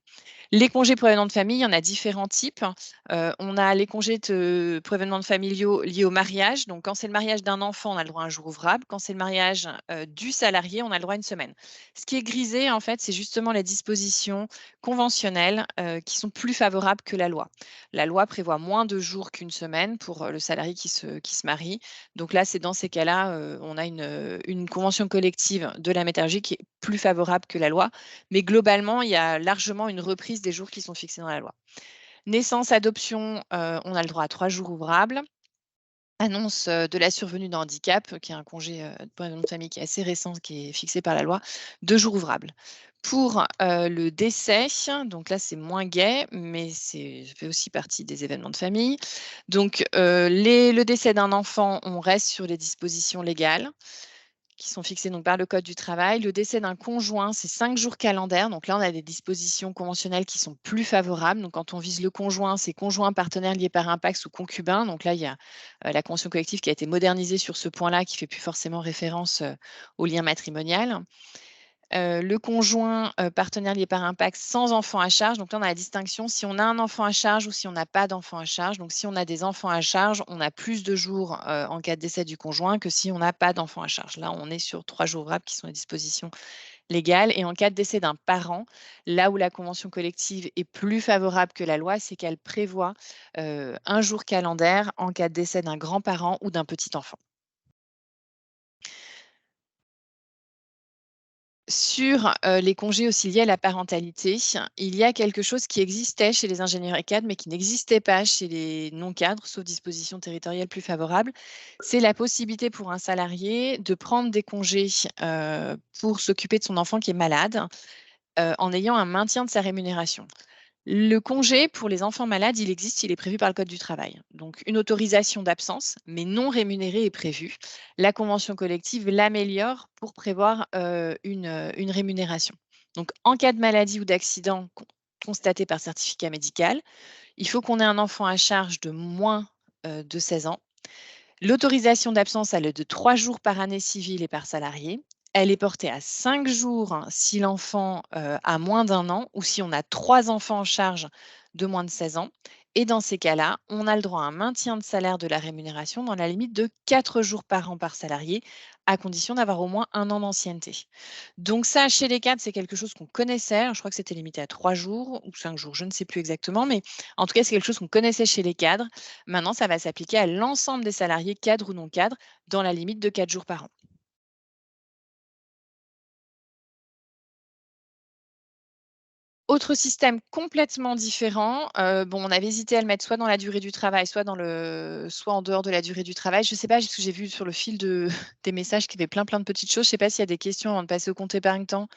Les congés pour événements de famille, il y en a différents types. On a les congés pour événements familiaux liés au mariage. Donc, quand c'est le mariage d'un enfant, on a le droit à un jour ouvrable. Quand c'est le mariage du salarié, on a le droit à une semaine. Ce qui est grisé, en fait, c'est justement les dispositions conventionnelles qui sont plus favorables que la loi. La loi prévoit moins de jours qu'une semaine pour le salarié qui se marie. Donc là, c'est dans ces cas-là, on a une convention collective de la métallurgie qui est plus favorable que la loi. Mais globalement, il y a largement une reprise des jours qui sont fixés dans la loi. Naissance, adoption, on a le droit à 3 jours ouvrables. Annonce de la survenue d'un handicap, qui est un congé pour un nom de famille qui est assez récent, qui est fixé par la loi, 2 jours ouvrables. Pour le décès, donc là c'est moins gai, mais ça fait aussi partie des événements de famille. Donc le décès d'un enfant, on reste sur les dispositions légales qui sont fixées donc par le Code du travail. Le décès d'un conjoint, c'est 5 jours calendaires. Donc là, on a des dispositions conventionnelles qui sont plus favorables. Donc quand on vise le conjoint, c'est conjoint, partenaire lié par un pacte ou concubin. Donc là, il y a la convention collective qui a été modernisée sur ce point-là, qui fait plus forcément référence au lien matrimonial. Le conjoint, partenaire lié par un pacte sans enfant à charge. Donc là, on a la distinction si on a un enfant à charge ou si on n'a pas d'enfant à charge. Donc si on a des enfants à charge, on a plus de jours en cas de décès du conjoint que si on n'a pas d'enfant à charge. Là, on est sur 3 jours ouvrables qui sont les dispositions légales. Et en cas de décès d'un parent, là où la convention collective est plus favorable que la loi, c'est qu'elle prévoit 1 jour calendaire en cas de décès d'un grand-parent ou d'un petit enfant. Sur les congés aussi liés à la parentalité, il y a quelque chose qui existait chez les ingénieurs et cadres, mais qui n'existait pas chez les non-cadres, sauf dispositions territoriales plus favorables. C'est la possibilité pour un salarié de prendre des congés pour s'occuper de son enfant qui est malade, en ayant un maintien de sa rémunération. Le congé pour les enfants malades, il existe, il est prévu par le Code du travail. Donc, une autorisation d'absence, mais non rémunérée, est prévue. La convention collective l'améliore pour prévoir une rémunération. Donc, en cas de maladie ou d'accident constaté par certificat médical, il faut qu'on ait un enfant à charge de moins de 16 ans. L'autorisation d'absence, elle est de 3 jours par année civile et par salarié. Elle est portée à 5 jours si l'enfant a moins d'1 an ou si on a 3 enfants en charge de moins de 16 ans. Et dans ces cas-là, on a le droit à un maintien de salaire de la rémunération dans la limite de 4 jours par an par salarié, à condition d'avoir au moins 1 an d'ancienneté. Donc ça, chez les cadres, c'est quelque chose qu'on connaissait. Je crois que c'était limité à 3 jours ou 5 jours, je ne sais plus exactement, mais en tout cas, c'est quelque chose qu'on connaissait chez les cadres. Maintenant, ça va s'appliquer à l'ensemble des salariés, cadres ou non cadres, dans la limite de 4 jours par an. Autre système complètement différent, bon, on avait hésité à le mettre soit dans la durée du travail, soit en dehors de la durée du travail. Je ne sais pas, parce que j'ai vu sur le fil des messages qu'il y avait plein de petites choses. Je ne sais pas s'il y a des questions avant de passer au compte épargne-temps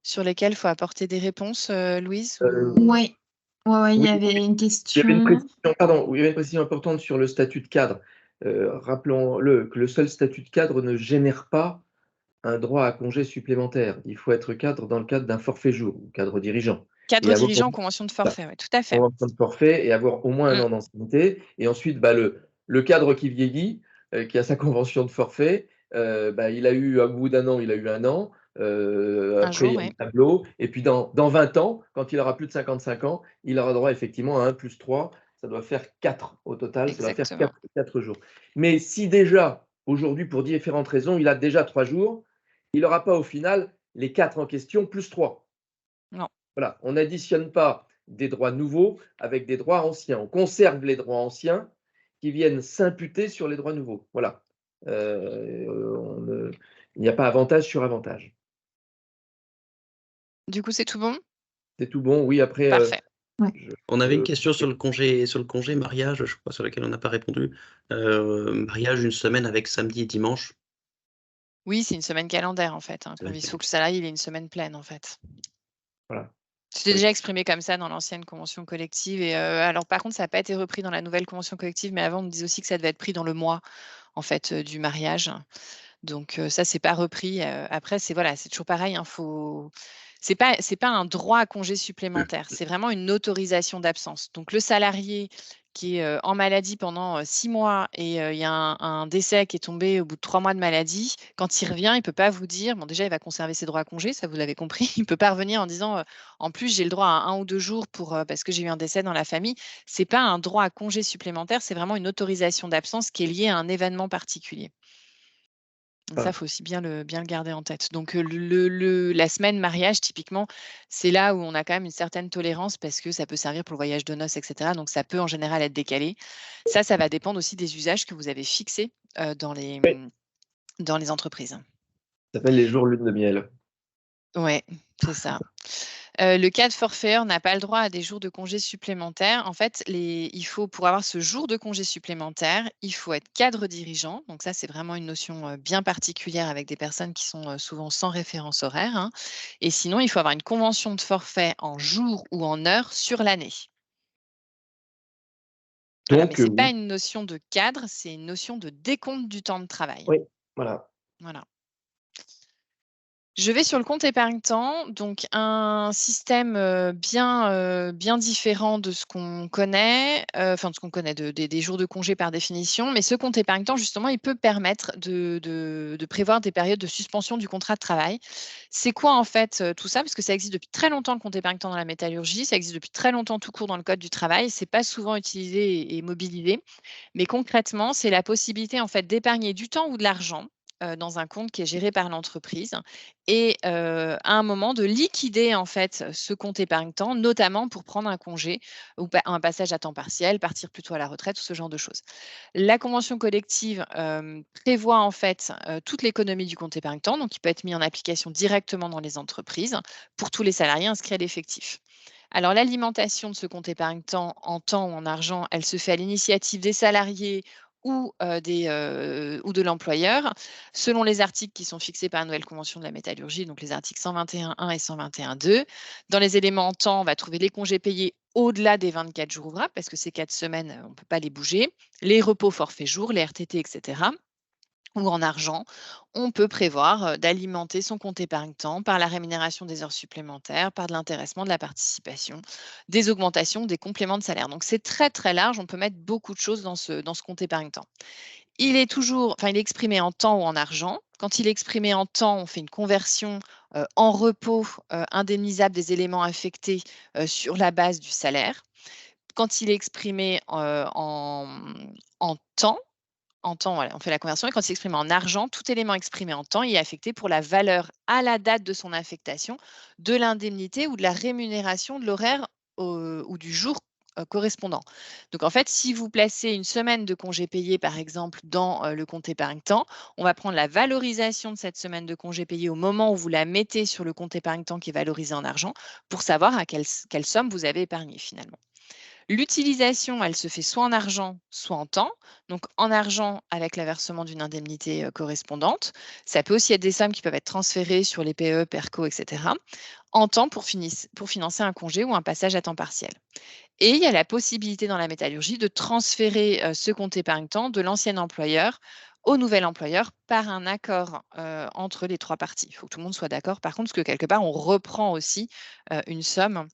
sur lesquelles il faut apporter des réponses, Louise? Oui, il y Oui, avait une il y avait question. une précision, pardon, il y avait une précision importante sur le statut de cadre. Rappelons-le que le seul statut de cadre ne génère pas un droit à congé supplémentaire. Il faut être cadre dans le cadre d'un forfait jour, ou cadre dirigeant. Cadre Et avoir dirigeant, convention de forfait, oui, tout à fait. convention de forfait et avoir au moins un an d'ancienneté. Et ensuite, le cadre qui vieillit, qui a sa convention de forfait, il a eu, au bout d'un an, il a eu un an. Après, il y a le tableau. Et puis, dans 20 ans, quand il aura plus de 55 ans, il aura droit effectivement à 1 + 3. Ça doit faire 4 au total. Exactement. Ça doit faire 4 jours. Mais si déjà, aujourd'hui, pour différentes raisons, il a déjà 3 jours, il n'aura pas au final les 4 en question plus 3. Non. Voilà, on n'additionne pas des droits nouveaux avec des droits anciens. On conserve les droits anciens qui viennent s'imputer sur les droits nouveaux. Voilà. Il n'y a pas avantage sur avantage. Du coup, c'est tout bon? C'est tout bon, oui. Après, Parfait. On avait une question sur le congé mariage, je crois, sur laquelle on n'a pas répondu. Mariage une semaine avec samedi et dimanche. Oui, c'est une semaine calendaire en fait. Il faut que le salarié ait une semaine pleine en fait. Voilà. C'était déjà exprimé comme ça dans l'ancienne convention collective. Et alors, par contre, ça n'a pas été repris dans la nouvelle convention collective, mais avant, on me disait aussi que ça devait être pris dans le mois en fait du mariage. Donc ça, c'est pas repris. Après, c'est toujours pareil. C'est pas un droit à congé supplémentaire. C'est vraiment une autorisation d'absence. Donc le salarié qui est en maladie pendant 6 mois et il y a un décès qui est tombé au bout de 3 mois de maladie, quand il revient, il ne peut pas vous dire, bon déjà il va conserver ses droits à congé, ça vous l'avez compris, il ne peut pas revenir en disant en plus j'ai le droit à 1 ou 2 jours parce que j'ai eu un décès dans la famille. Ce n'est pas un droit à congé supplémentaire, c'est vraiment une autorisation d'absence qui est liée à un événement particulier. Donc ça, il faut aussi bien le garder en tête. Donc la semaine mariage, typiquement, c'est là où on a quand même une certaine tolérance parce que ça peut servir pour le voyage de noces, etc. Donc ça peut en général être décalé. Ça va dépendre aussi des usages que vous avez fixés dans les entreprises. Ça s'appelle les jours lune de miel. Oui, c'est ça. Le cadre forfaitaire n'a pas le droit à des jours de congé supplémentaires. En fait, pour avoir ce jour de congé supplémentaire, il faut être cadre dirigeant. Donc ça, c'est vraiment une notion bien particulière avec des personnes qui sont souvent sans référence horaire, hein. Et sinon, il faut avoir une convention de forfait en jours ou en heures sur l'année. Voilà, mais ce n'est pas une notion de cadre, c'est une notion de décompte du temps de travail. Oui, voilà. Voilà. Je vais sur le compte épargne-temps, donc un système bien différent de ce qu'on connaît, enfin de ce qu'on connaît des jours de congé par définition. Mais ce compte épargne-temps, justement, il peut permettre de prévoir des périodes de suspension du contrat de travail. C'est quoi en fait tout ça? Parce que ça existe depuis très longtemps, le compte épargne-temps dans la métallurgie, ça existe depuis très longtemps tout court dans le code du travail. C'est pas souvent utilisé et mobilisé, mais concrètement, c'est la possibilité en fait d'épargner du temps ou de l'argent dans un compte qui est géré par l'entreprise et à un moment de liquider en fait ce compte épargne-temps, notamment pour prendre un congé ou un passage à temps partiel, partir plutôt à la retraite ou ce genre de choses. La convention collective prévoit en fait toute l'économie du compte épargne-temps, donc il peut être mis en application directement dans les entreprises pour tous les salariés inscrits à l'effectif. Alors, l'alimentation de ce compte épargne-temps en temps ou en argent, elle se fait à l'initiative des salariés ou de l'employeur, selon les articles qui sont fixés par la nouvelle convention de la métallurgie, donc les articles 121.1 et 121.2. Dans les éléments en temps, on va trouver les congés payés au-delà des 24 jours ouvrables, parce que ces 4 semaines, on ne peut pas les bouger, les repos forfait jour, les RTT, etc. Ou en argent, on peut prévoir d'alimenter son compte épargne-temps par la rémunération des heures supplémentaires, par de l'intéressement, de la participation, des augmentations, des compléments de salaire. Donc c'est très très large, on peut mettre beaucoup de choses dans ce compte épargne-temps. Il est exprimé en temps ou en argent. Quand il est exprimé en temps, on fait une conversion en repos indemnisable des éléments affectés sur la base du salaire. Quand il est exprimé en temps, voilà, on fait la conversion et quand il s'exprime en argent, tout élément exprimé en temps est affecté pour la valeur à la date de son affectation de l'indemnité ou de la rémunération de l'horaire ou du jour correspondant. Donc en fait, si vous placez une semaine de congé payé, par exemple, dans le compte épargne-temps, on va prendre la valorisation de cette semaine de congé payé au moment où vous la mettez sur le compte épargne-temps qui est valorisé en argent pour savoir à quelle somme vous avez épargné finalement. L'utilisation, elle se fait soit en argent, soit en temps. Donc en argent avec l'aversement d'une indemnité correspondante. Ça peut aussi être des sommes qui peuvent être transférées sur les PE, PERCO, etc. En temps pour financer un congé ou un passage à temps partiel. Et il y a la possibilité dans la métallurgie de transférer ce compte épargne-temps de l'ancien employeur au nouvel employeur par un accord entre les 3 parties. Il faut que tout le monde soit d'accord par contre, parce que quelque part, on reprend aussi une somme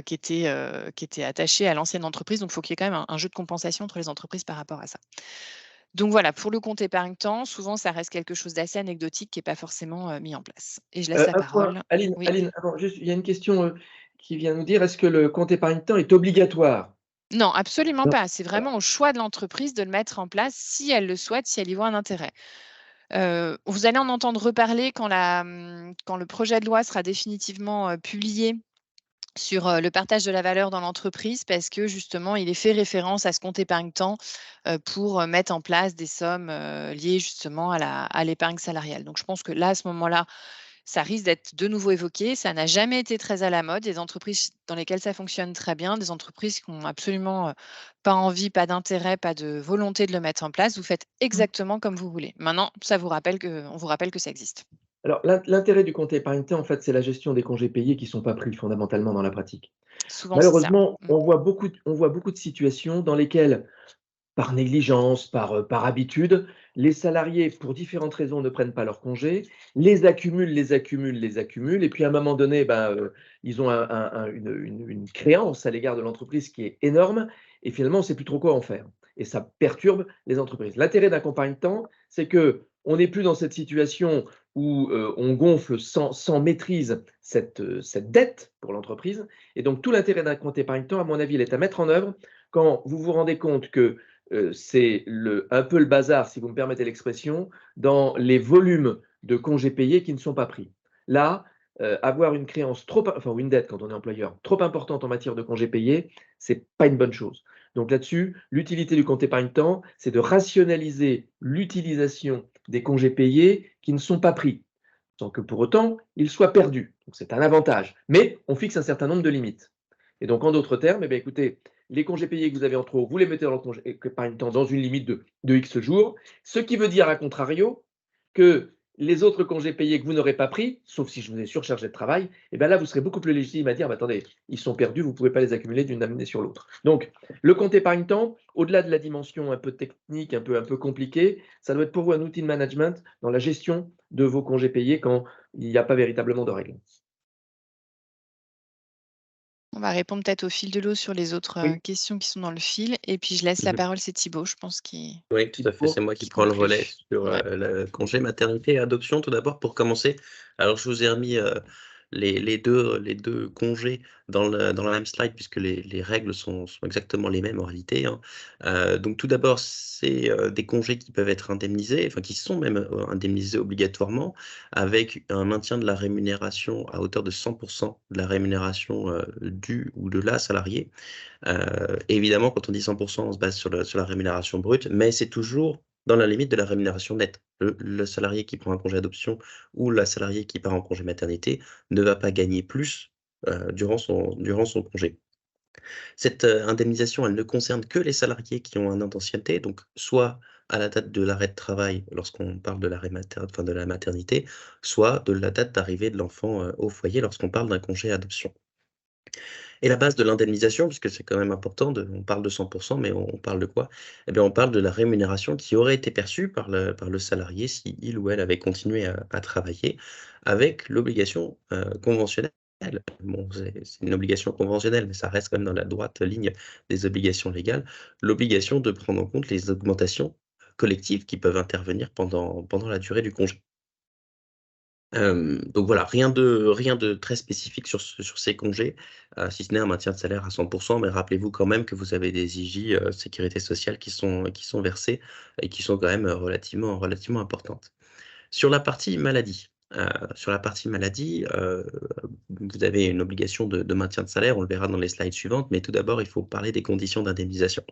qui était attachée à l'ancienne entreprise. Donc, il faut qu'il y ait quand même un jeu de compensation entre les entreprises par rapport à ça. Donc voilà, pour le compte épargne-temps, souvent, ça reste quelque chose d'assez anecdotique qui n'est pas forcément mis en place. Et je laisse la Un point, parole. Aline, Oui. Aline, attends, juste, il y a une question qui vient nous dire, est-ce que le compte épargne-temps est obligatoire? Non, absolument Non. pas. C'est vraiment au choix de l'entreprise de le mettre en place si elle le souhaite, si elle y voit un intérêt. Vous allez en entendre reparler quand le projet de loi sera définitivement publié sur le partage de la valeur dans l'entreprise, parce que justement, il est fait référence à ce compte épargne-temps pour mettre en place des sommes liées justement à l'épargne salariale. Donc, je pense que là, à ce moment-là, ça risque d'être de nouveau évoqué. Ça n'a jamais été très à la mode. Des entreprises dans lesquelles ça fonctionne très bien, des entreprises qui n'ont absolument pas envie, pas d'intérêt, pas de volonté de le mettre en place. Vous faites exactement comme vous voulez. Maintenant, on vous rappelle que ça existe. Alors, l'intérêt du compte épargne-temps, en fait, c'est la gestion des congés payés qui ne sont pas pris fondamentalement dans la pratique. Souvent, c'est ça. Malheureusement, on voit beaucoup de situations dans lesquelles, par négligence, par habitude, les salariés, pour différentes raisons, ne prennent pas leurs congés, les accumulent, et puis à un moment donné, ils ont une créance à l'égard de l'entreprise qui est énorme, et finalement, on ne sait plus trop quoi en faire. Et ça perturbe les entreprises. L'intérêt d'un compte épargne-temps, c'est qu'on n'est plus dans cette situation où on gonfle sans maîtrise cette dette pour l'entreprise. Et donc, tout l'intérêt d'un compte épargne-temps, à mon avis, il est à mettre en œuvre quand vous vous rendez compte que c'est un peu le bazar, si vous me permettez l'expression, dans les volumes de congés payés qui ne sont pas pris. Là, avoir une créance ou une dette quand on est employeur trop importante en matière de congés payés, c'est pas une bonne chose. Donc là-dessus, l'utilité du compte épargne-temps, c'est de rationaliser l'utilisation des congés payés qui ne sont pas pris, sans que pour autant ils soient perdus. Donc c'est un avantage. Mais on fixe un certain nombre de limites. Et donc en d'autres termes, écoutez, les congés payés que vous avez en trop, vous les mettez dans le congé épargne-temps dans une limite de X jours, ce qui veut dire, à contrario, que les autres congés payés que vous n'aurez pas pris, sauf si je vous ai surchargé de travail, là, vous serez beaucoup plus légitime à dire, attendez, ils sont perdus, vous ne pouvez pas les accumuler d'une année sur l'autre. Donc, le compte épargne-temps, au-delà de la dimension un peu technique, un peu compliquée, ça doit être pour vous un outil de management dans la gestion de vos congés payés quand il n'y a pas véritablement de règles. On va répondre peut-être au fil de l'eau sur les autres Oui. questions qui sont dans le fil. Et puis, je laisse la parole, c'est Thibaut, je pense, qui Oui, tout à fait. C'est moi qui prends le conclut. relais sur Ouais. le congé maternité et adoption. Tout d'abord, pour commencer, alors je vous ai remis les deux congés dans la même slide, puisque les règles sont exactement les mêmes en réalité, hein. Donc tout d'abord, c'est des congés qui peuvent être indemnisés, enfin qui sont même indemnisés obligatoirement, avec un maintien de la rémunération à hauteur de 100% de la rémunération du ou de la salariée. Évidemment, quand on dit 100%, on se base sur la rémunération brute, mais c'est toujours dans la limite de la rémunération nette. Le salarié qui prend un congé adoption ou la salariée qui part en congé maternité ne va pas gagner plus durant son congé. Cette indemnisation, elle ne concerne que les salariés qui ont un an d'ancienneté, donc soit à la date de l'arrêt de travail lorsqu'on parle de de la maternité, soit de la date d'arrivée de l'enfant au foyer lorsqu'on parle d'un congé adoption. Et la base de l'indemnisation, puisque c'est quand même important, on parle de 100%, mais on parle de quoi? Eh bien, on parle de la rémunération qui aurait été perçue par le salarié si il ou elle avait continué à travailler, avec l'obligation conventionnelle. Bon, c'est une obligation conventionnelle, mais ça reste quand même dans la droite ligne des obligations légales, l'obligation de prendre en compte les augmentations collectives qui peuvent intervenir pendant la durée du congé. Donc voilà, rien de très spécifique sur ces congés, si ce n'est un maintien de salaire à 100%, mais rappelez-vous quand même que vous avez des IJ, sécurité sociale qui sont versées et qui sont quand même relativement importantes. Sur la partie maladie, Sur la partie maladie, vous avez une obligation de maintien de salaire, on le verra dans les slides suivantes, mais tout d'abord, il faut parler des conditions d'indemnisation.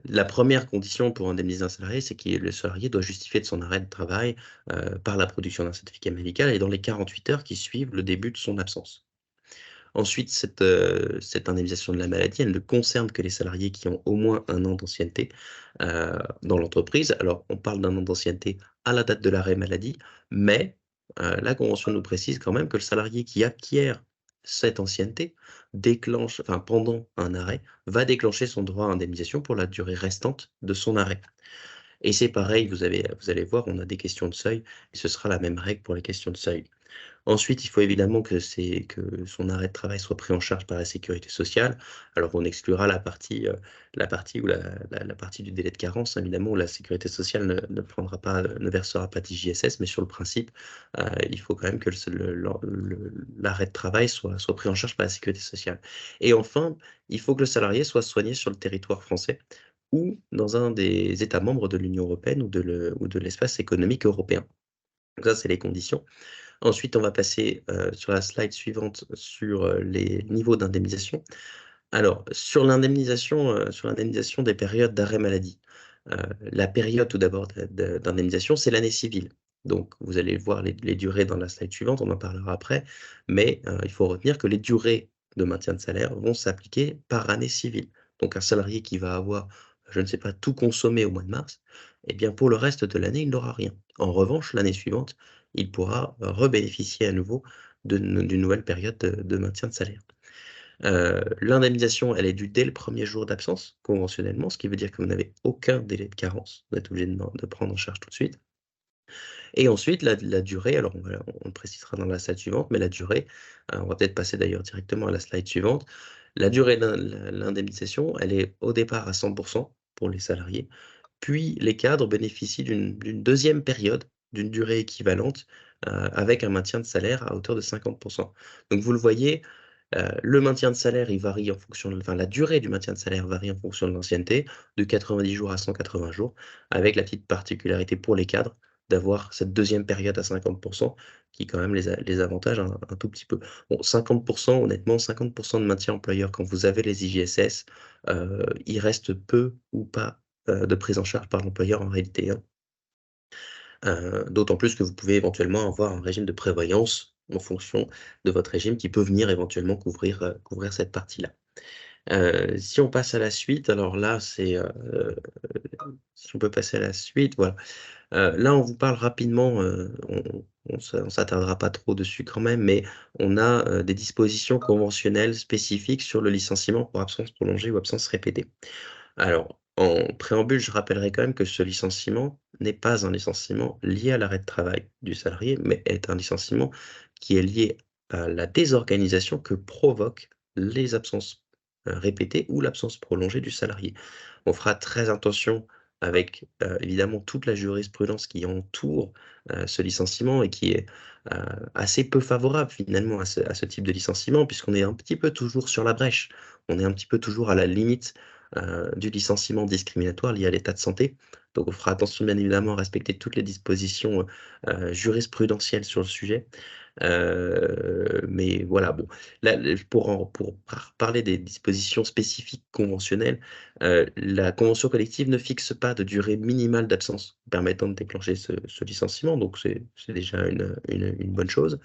La première condition pour indemniser un salarié, c'est que le salarié doit justifier de son arrêt de travail par la production d'un certificat médical et dans les 48 heures qui suivent le début de son absence. Ensuite, cette indemnisation de la maladie, elle ne concerne que les salariés qui ont au moins 1 an d'ancienneté dans l'entreprise. Alors, on parle d'1 an d'ancienneté à la date de l'arrêt maladie, mais la convention nous précise quand même que le salarié qui acquiert cette ancienneté déclenche, enfin pendant un arrêt, va déclencher son droit à indemnisation pour la durée restante de son arrêt. Et c'est pareil, vous allez voir, on a des questions de seuil, et ce sera la même règle pour les questions de seuil. Ensuite, il faut évidemment que son arrêt de travail soit pris en charge par la sécurité sociale. Alors, on exclura la partie du délai de carence, évidemment, où la sécurité sociale ne versera pas d'IJSS, mais sur le principe, il faut quand même que l'arrêt de travail soit pris en charge par la sécurité sociale. Et enfin, il faut que le salarié soit soigné sur le territoire français ou dans un des États membres de l'Union européenne ou de l'espace économique européen. Donc ça, c'est les conditions. Ensuite, on va passer sur la slide suivante sur les niveaux d'indemnisation. Alors, sur l'indemnisation des périodes d'arrêt maladie, la période tout d'abord d'indemnisation, c'est l'année civile. Donc, vous allez voir les durées dans la slide suivante, on en parlera après, mais il faut retenir que les durées de maintien de salaire vont s'appliquer par année civile. Donc, un salarié qui va avoir, je ne sais pas, tout consommé au mois de mars, eh bien, pour le reste de l'année, il n'aura rien. En revanche, l'année suivante, il pourra rebénéficier à nouveau d'une nouvelle période de maintien de salaire. L'indemnisation, elle est due dès le premier jour d'absence, conventionnellement, ce qui veut dire que vous n'avez aucun délai de carence. Vous êtes obligé de prendre en charge tout de suite. Et ensuite, la durée, alors on le précisera dans la slide suivante, mais la durée, on va peut-être passer d'ailleurs directement à la slide suivante. La durée de l'indemnisation, elle est au départ à 100% pour les salariés, puis les cadres bénéficient d'une deuxième période, d'une durée équivalente, avec un maintien de salaire à hauteur de 50%. Donc vous le voyez, le maintien de salaire, il varie en fonction la durée du maintien de salaire varie en fonction de l'ancienneté, de 90 jours à 180 jours, avec la petite particularité pour les cadres d'avoir cette deuxième période à 50% qui quand même les avantage un tout petit peu. Bon, 50%, honnêtement, 50% de maintien employeur quand vous avez les IJSS, il reste peu ou pas de prise en charge par l'employeur en réalité, hein. D'autant plus que vous pouvez éventuellement avoir un régime de prévoyance en fonction de votre régime qui peut venir éventuellement couvrir cette partie-là. Si on passe à la suite, alors là, si on peut passer à la suite, voilà. Là, on vous parle rapidement, on s'attardera pas trop dessus quand même, mais on a des dispositions conventionnelles spécifiques sur le licenciement pour absence prolongée ou absence répétée. Alors, en préambule, je rappellerai quand même que ce licenciement n'est pas un licenciement lié à l'arrêt de travail du salarié, mais est un licenciement qui est lié à la désorganisation que provoquent les absences répétées ou l'absence prolongée du salarié. On fera très attention avec évidemment toute la jurisprudence qui entoure ce licenciement et qui est assez peu favorable finalement à ce type de licenciement, puisqu'on est un petit peu toujours sur la brèche, on est un petit peu toujours à la limite du licenciement discriminatoire lié à l'état de santé. Donc on fera attention bien évidemment à respecter toutes les dispositions jurisprudentielles sur le sujet. Mais voilà, bon, là, pour parler des dispositions spécifiques conventionnelles, la convention collective ne fixe pas de durée minimale d'absence permettant de déclencher ce licenciement, donc c'est déjà une bonne chose.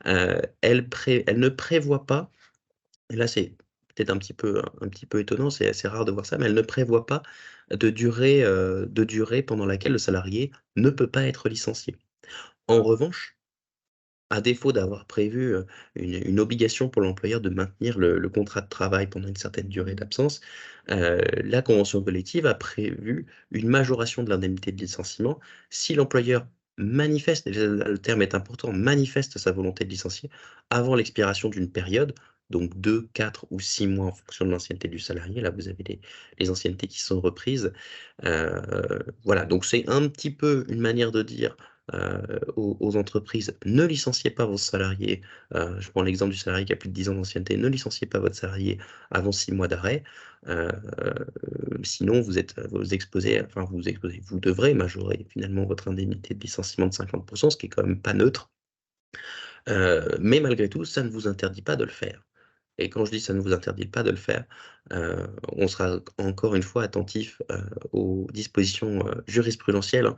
Elle ne prévoit pas, et là c'est peut-être un petit peu étonnant, c'est assez rare de voir ça, mais elle ne prévoit pas de durée pendant laquelle le salarié ne peut pas être licencié. En revanche, à défaut d'avoir prévu une obligation pour l'employeur de maintenir le contrat de travail pendant une certaine durée d'absence, la convention collective a prévu une majoration de l'indemnité de licenciement si l'employeur manifeste, et le terme est important, manifeste sa volonté de licencier avant l'expiration d'une période, donc 2, 4 ou 6 mois en fonction de l'ancienneté du salarié. Là, vous avez les anciennetés qui sont reprises. Voilà, donc c'est un petit peu une manière de dire aux entreprises, ne licenciez pas vos salariés. Je prends l'exemple du salarié qui a plus de 10 ans d'ancienneté, ne licenciez pas votre salarié avant 6 mois d'arrêt. Sinon, vous devrez majorer finalement votre indemnité de licenciement de 50%, ce qui est quand même pas neutre. Mais malgré tout, ça ne vous interdit pas de le faire. Et quand je dis ça ne vous interdit pas de le faire, on sera encore une fois attentif aux dispositions jurisprudentielles.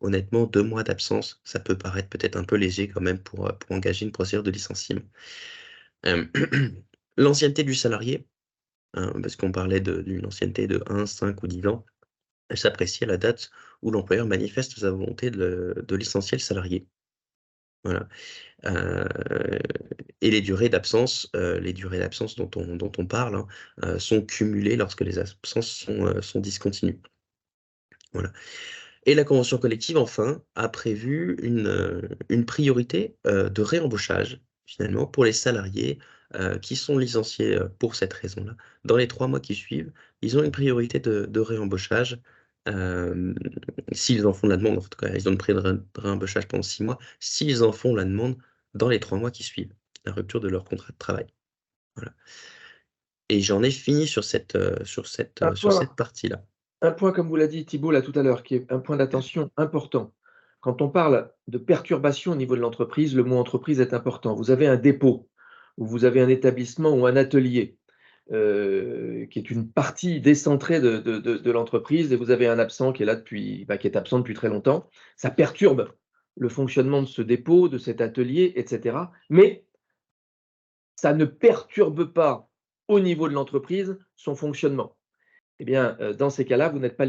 Honnêtement, 2 mois d'absence, ça peut paraître peut-être un peu léger quand même pour engager une procédure de licenciement. L'ancienneté du salarié, parce qu'on parlait d'une ancienneté de 1, 5 ou 10 ans, elle s'apprécie à la date où l'employeur manifeste sa volonté de licencier le salarié. Voilà. Et les durées d'absence dont on parle sont cumulées lorsque les absences sont discontinues. Voilà. Et la convention collective, enfin, a prévu une priorité de réembauchage, finalement, pour les salariés qui sont licenciés pour cette raison-là. Dans les 3 mois qui suivent, ils ont une priorité de réembauchage. S'ils en font la demande, en tout cas, ils ont une priorité de réembauchage pendant 6 mois, s'ils en font la demande dans les 3 mois qui suivent la rupture de leur contrat de travail. Voilà. Et j'en ai fini sur cette partie-là. Un point, comme vous l'a dit Thibault là tout à l'heure, qui est un point d'attention important. Quand on parle de perturbation au niveau de l'entreprise, le mot entreprise est important. Vous avez un dépôt, ou vous avez un établissement ou un atelier, qui est une partie décentrée de l'entreprise, et vous avez un absent qui est là qui est absent depuis très longtemps. Ça perturbe le fonctionnement de ce dépôt, de cet atelier, etc. Mais ça ne perturbe pas au niveau de l'entreprise son fonctionnement. Eh bien, dans ces cas-là, vous n'êtes pas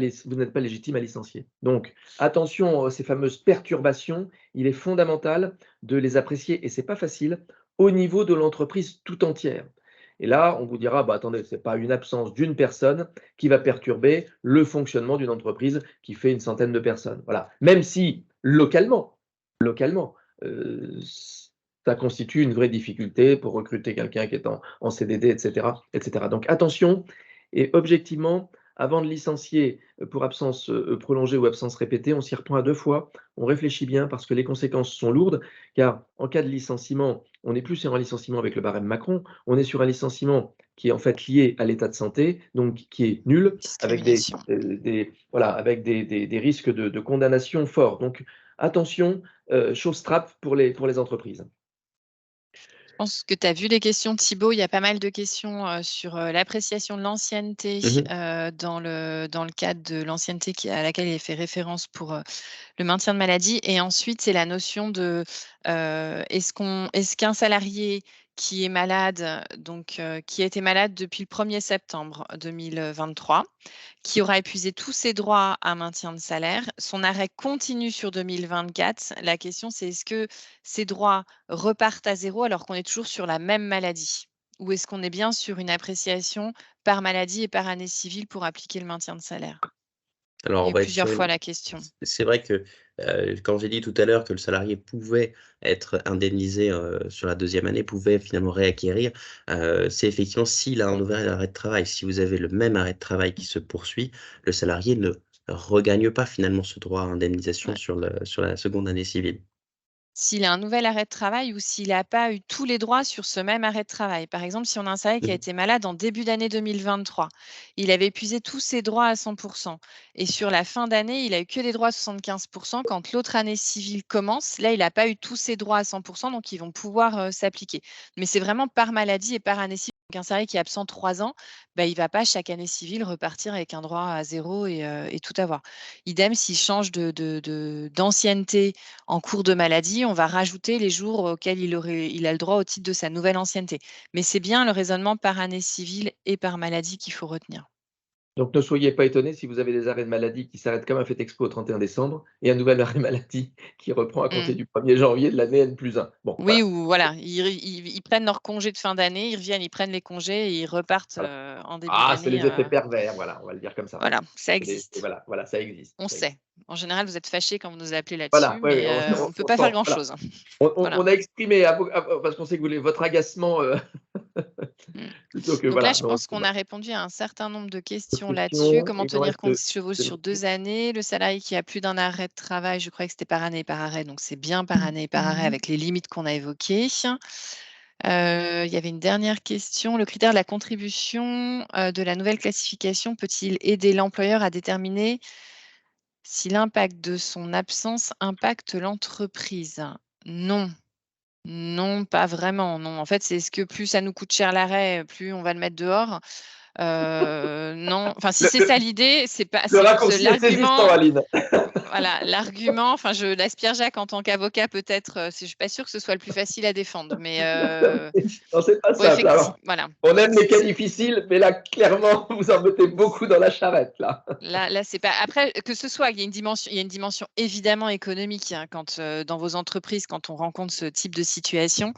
légitime à licencier. Donc, attention à ces fameuses perturbations, il est fondamental de les apprécier, et ce n'est pas facile, au niveau de l'entreprise tout entière. Et là, on vous dira, bah, attendez, ce n'est pas une absence d'une personne qui va perturber le fonctionnement d'une entreprise qui fait une centaine de personnes. Voilà. Même si, localement, ça constitue une vraie difficulté pour recruter quelqu'un qui est en CDD, etc., etc. Donc, attention. Et objectivement, avant de licencier pour absence prolongée ou absence répétée, on s'y reprend à 2 fois, on réfléchit bien parce que les conséquences sont lourdes, car en cas de licenciement, on n'est plus sur un licenciement avec le barème Macron, on est sur un licenciement qui est en fait lié à l'état de santé, donc qui est nul, avec des risques de condamnation forts. Donc attention, chose trappe pour les entreprises. Je pense que tu as vu les questions, Thibault. Il y a pas mal de questions sur l'appréciation de l'ancienneté dans le cadre de l'ancienneté à laquelle il est fait référence pour le maintien de maladie. Et ensuite, c'est la notion de est-ce qu'un salarié qui est malade, donc qui a été malade depuis le 1er septembre 2023, qui aura épuisé tous ses droits à maintien de salaire, son arrêt continue sur 2024. La question, c'est est-ce que ces droits repartent à zéro alors qu'on est toujours sur la même maladie? Ou est-ce qu'on est bien sur une appréciation par maladie et par année civile pour appliquer le maintien de salaire? Alors, Il y on a va être plusieurs sur fois la question. C'est vrai que quand j'ai dit tout à l'heure que le salarié pouvait être indemnisé sur la 2e année, pouvait finalement réacquérir, c'est effectivement s'il a un nouvel arrêt de travail. Si vous avez le même arrêt de travail qui se poursuit, le salarié ne regagne pas finalement ce droit à indemnisation sur la seconde année civile. S'il a un nouvel arrêt de travail ou s'il n'a pas eu tous les droits sur ce même arrêt de travail. Par exemple, si on a un salarié qui a été malade en début d'année 2023, il avait épuisé tous ses droits à 100%. Et sur la fin d'année, il n'a eu que des droits à 75%. Quand l'autre année civile commence, là, il n'a pas eu tous ses droits à 100%, donc ils vont pouvoir s'appliquer. Mais c'est vraiment par maladie et par année civile. Donc, un salarié qui est absent 3 ans, il ne va pas chaque année civile repartir avec un droit à zéro et tout avoir. Idem, s'il change d'ancienneté en cours de maladie, on va rajouter les jours auxquels il a le droit au titre de sa nouvelle ancienneté. Mais c'est bien le raisonnement par année civile et par maladie qu'il faut retenir. Donc ne soyez pas étonnés si vous avez des arrêts de maladie qui s'arrêtent comme un fait expo au 31 décembre et un nouvel arrêt maladie qui reprend à compter du 1er janvier de l'année N+1. Bon, oui, ou voilà, ils prennent leur congé de fin d'année, ils reviennent, ils prennent les congés et ils repartent en début d'année. C'est les effets pervers, voilà, on va le dire comme ça. Voilà, ça existe. Voilà, ça existe. On sait. En général, vous êtes fâchés quand vous nous appelez là-dessus, voilà, mais on ne peut pas faire grand-chose. On a exprimé, parce qu'on sait que votre agacement Plutôt que Donc voilà. là, je pense qu'on a répondu à un certain nombre de questions là-dessus. questions, Comment il nous tenir compte reste des chevaux sur 2 années? Le salarié qui a plus d'un arrêt de travail, je croyais que c'était par année et par arrêt, donc c'est bien par année et par arrêt avec les limites qu'on a évoquées. Il y avait une dernière question. Le critère de la contribution de la nouvelle classification peut-il aider l'employeur à déterminer si l'impact de son absence impacte l'entreprise? Non. Non, pas vraiment, non. En fait, c'est ce que plus ça nous coûte cher l'arrêt, plus on va le mettre dehors. Non, enfin, si c'est ça l'idée, c'est pas Le raccourci est saisissant, Aline. Voilà, l'argument, enfin, je laisse Pierre-Jacques en tant qu'avocat peut-être, je suis pas sûre que ce soit le plus facile à défendre, mais Non, c'est pas bon, simple. Alors, voilà. on aime les cas difficiles, mais là, clairement, vous en mettez beaucoup dans la charrette, là. Là, c'est pas. Après, que ce soit, il y a une dimension évidemment économique hein, quand dans vos entreprises, quand on rencontre ce type de situation,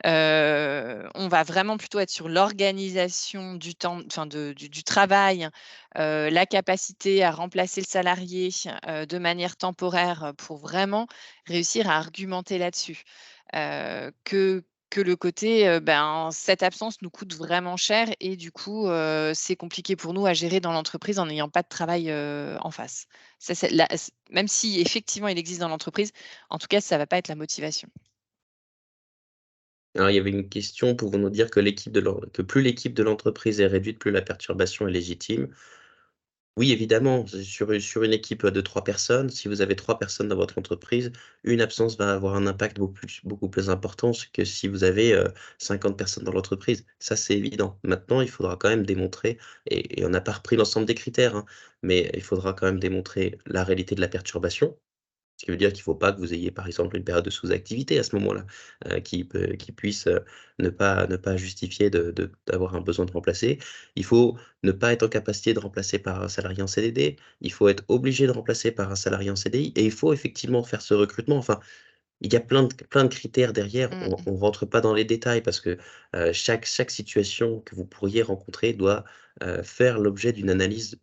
on va vraiment plutôt être sur l'organisation du temps, enfin du travail, la capacité à remplacer le salarié de manière temporaire pour vraiment réussir à argumenter là-dessus. Que le côté, cette absence nous coûte vraiment cher et du coup, c'est compliqué pour nous à gérer dans l'entreprise en n'ayant pas de travail, en face. Ça, même si effectivement il existe dans l'entreprise, en tout cas, ça ne va pas être la motivation. Alors, il y avait une question pour nous dire que plus l'équipe de l'entreprise est réduite, plus la perturbation est légitime. Oui, évidemment, sur une équipe de 3 personnes, si vous avez 3 personnes dans votre entreprise, une absence va avoir un impact beaucoup plus important que si vous avez 50 personnes dans l'entreprise. Ça, c'est évident. Maintenant, il faudra quand même démontrer, et on n'a pas repris l'ensemble des critères, hein, mais il faudra quand même démontrer la réalité de la perturbation. Ce qui veut dire qu'il ne faut pas que vous ayez, par exemple, une période de sous-activité à ce moment-là, qui puisse ne pas justifier d'avoir un besoin de remplacer. Il faut ne pas être en capacité de remplacer par un salarié en CDD. Il faut être obligé de remplacer par un salarié en CDI. Et il faut effectivement faire ce recrutement. Enfin, il y a plein de critères derrière. On ne rentre pas dans les détails parce que chaque situation que vous pourriez rencontrer doit faire l'objet d'une analyse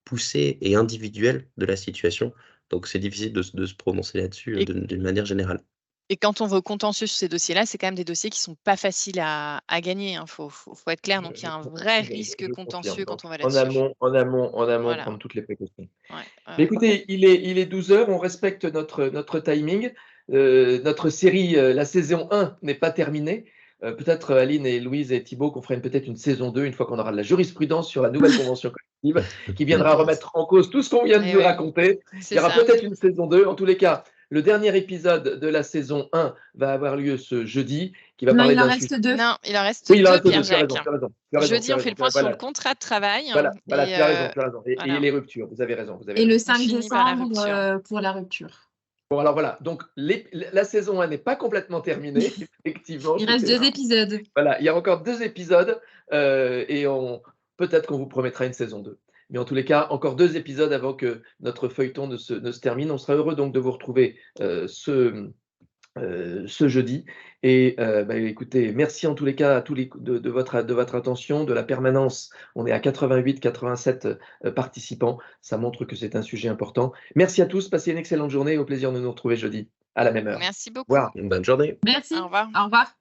poussée et individuelle de la situation. Donc, c'est difficile de se prononcer là-dessus d'une manière générale. Et quand on va au contentieux sur ces dossiers-là, c'est quand même des dossiers qui ne sont pas faciles à gagner. Il faut être clair. Donc, il y a un vrai risque contentieux quand on va là-dessus. En amont, Voilà. prendre toutes les précautions. Ouais, Mais écoutez, il est 12 heures, on respecte notre timing. Notre série, la saison 1 n'est pas terminée. Peut-être Aline et Louise et Thibaut qu'on fera peut-être une saison 2 une fois qu'on aura de la jurisprudence sur la nouvelle convention collective qui viendra remettre en cause tout ce qu'on vient de vous raconter. Il y aura peut-être une saison 2. En tous les cas, le dernier épisode de la saison 1 va avoir lieu ce jeudi. Qui va parler il en d'un reste 2. Non, il en reste oui, il en 2, reste 2, tu as Pierre-Jacques. raison. Jeudi, on fait le point sur le contrat de travail. Voilà, tu as raison. Et les ruptures, vous avez raison. Et le 5 décembre pour la rupture. Bon, alors voilà, donc la saison 1 n'est pas complètement terminée, effectivement. Il reste 2 épisodes. Voilà, il y a encore 2 épisodes et peut-être qu'on vous promettra une saison 2. Mais en tous les cas, encore 2 épisodes avant que notre feuilleton ne se termine. On sera heureux donc de vous retrouver ce jeudi. Et écoutez, merci en tous les cas à de votre attention, de la permanence. On est à 87 participants. Ça montre que c'est un sujet important. Merci à tous. Passez une excellente journée. Au plaisir de nous retrouver jeudi à la même heure. Merci beaucoup. Voilà. Bonne journée. Merci. Au revoir. Au revoir.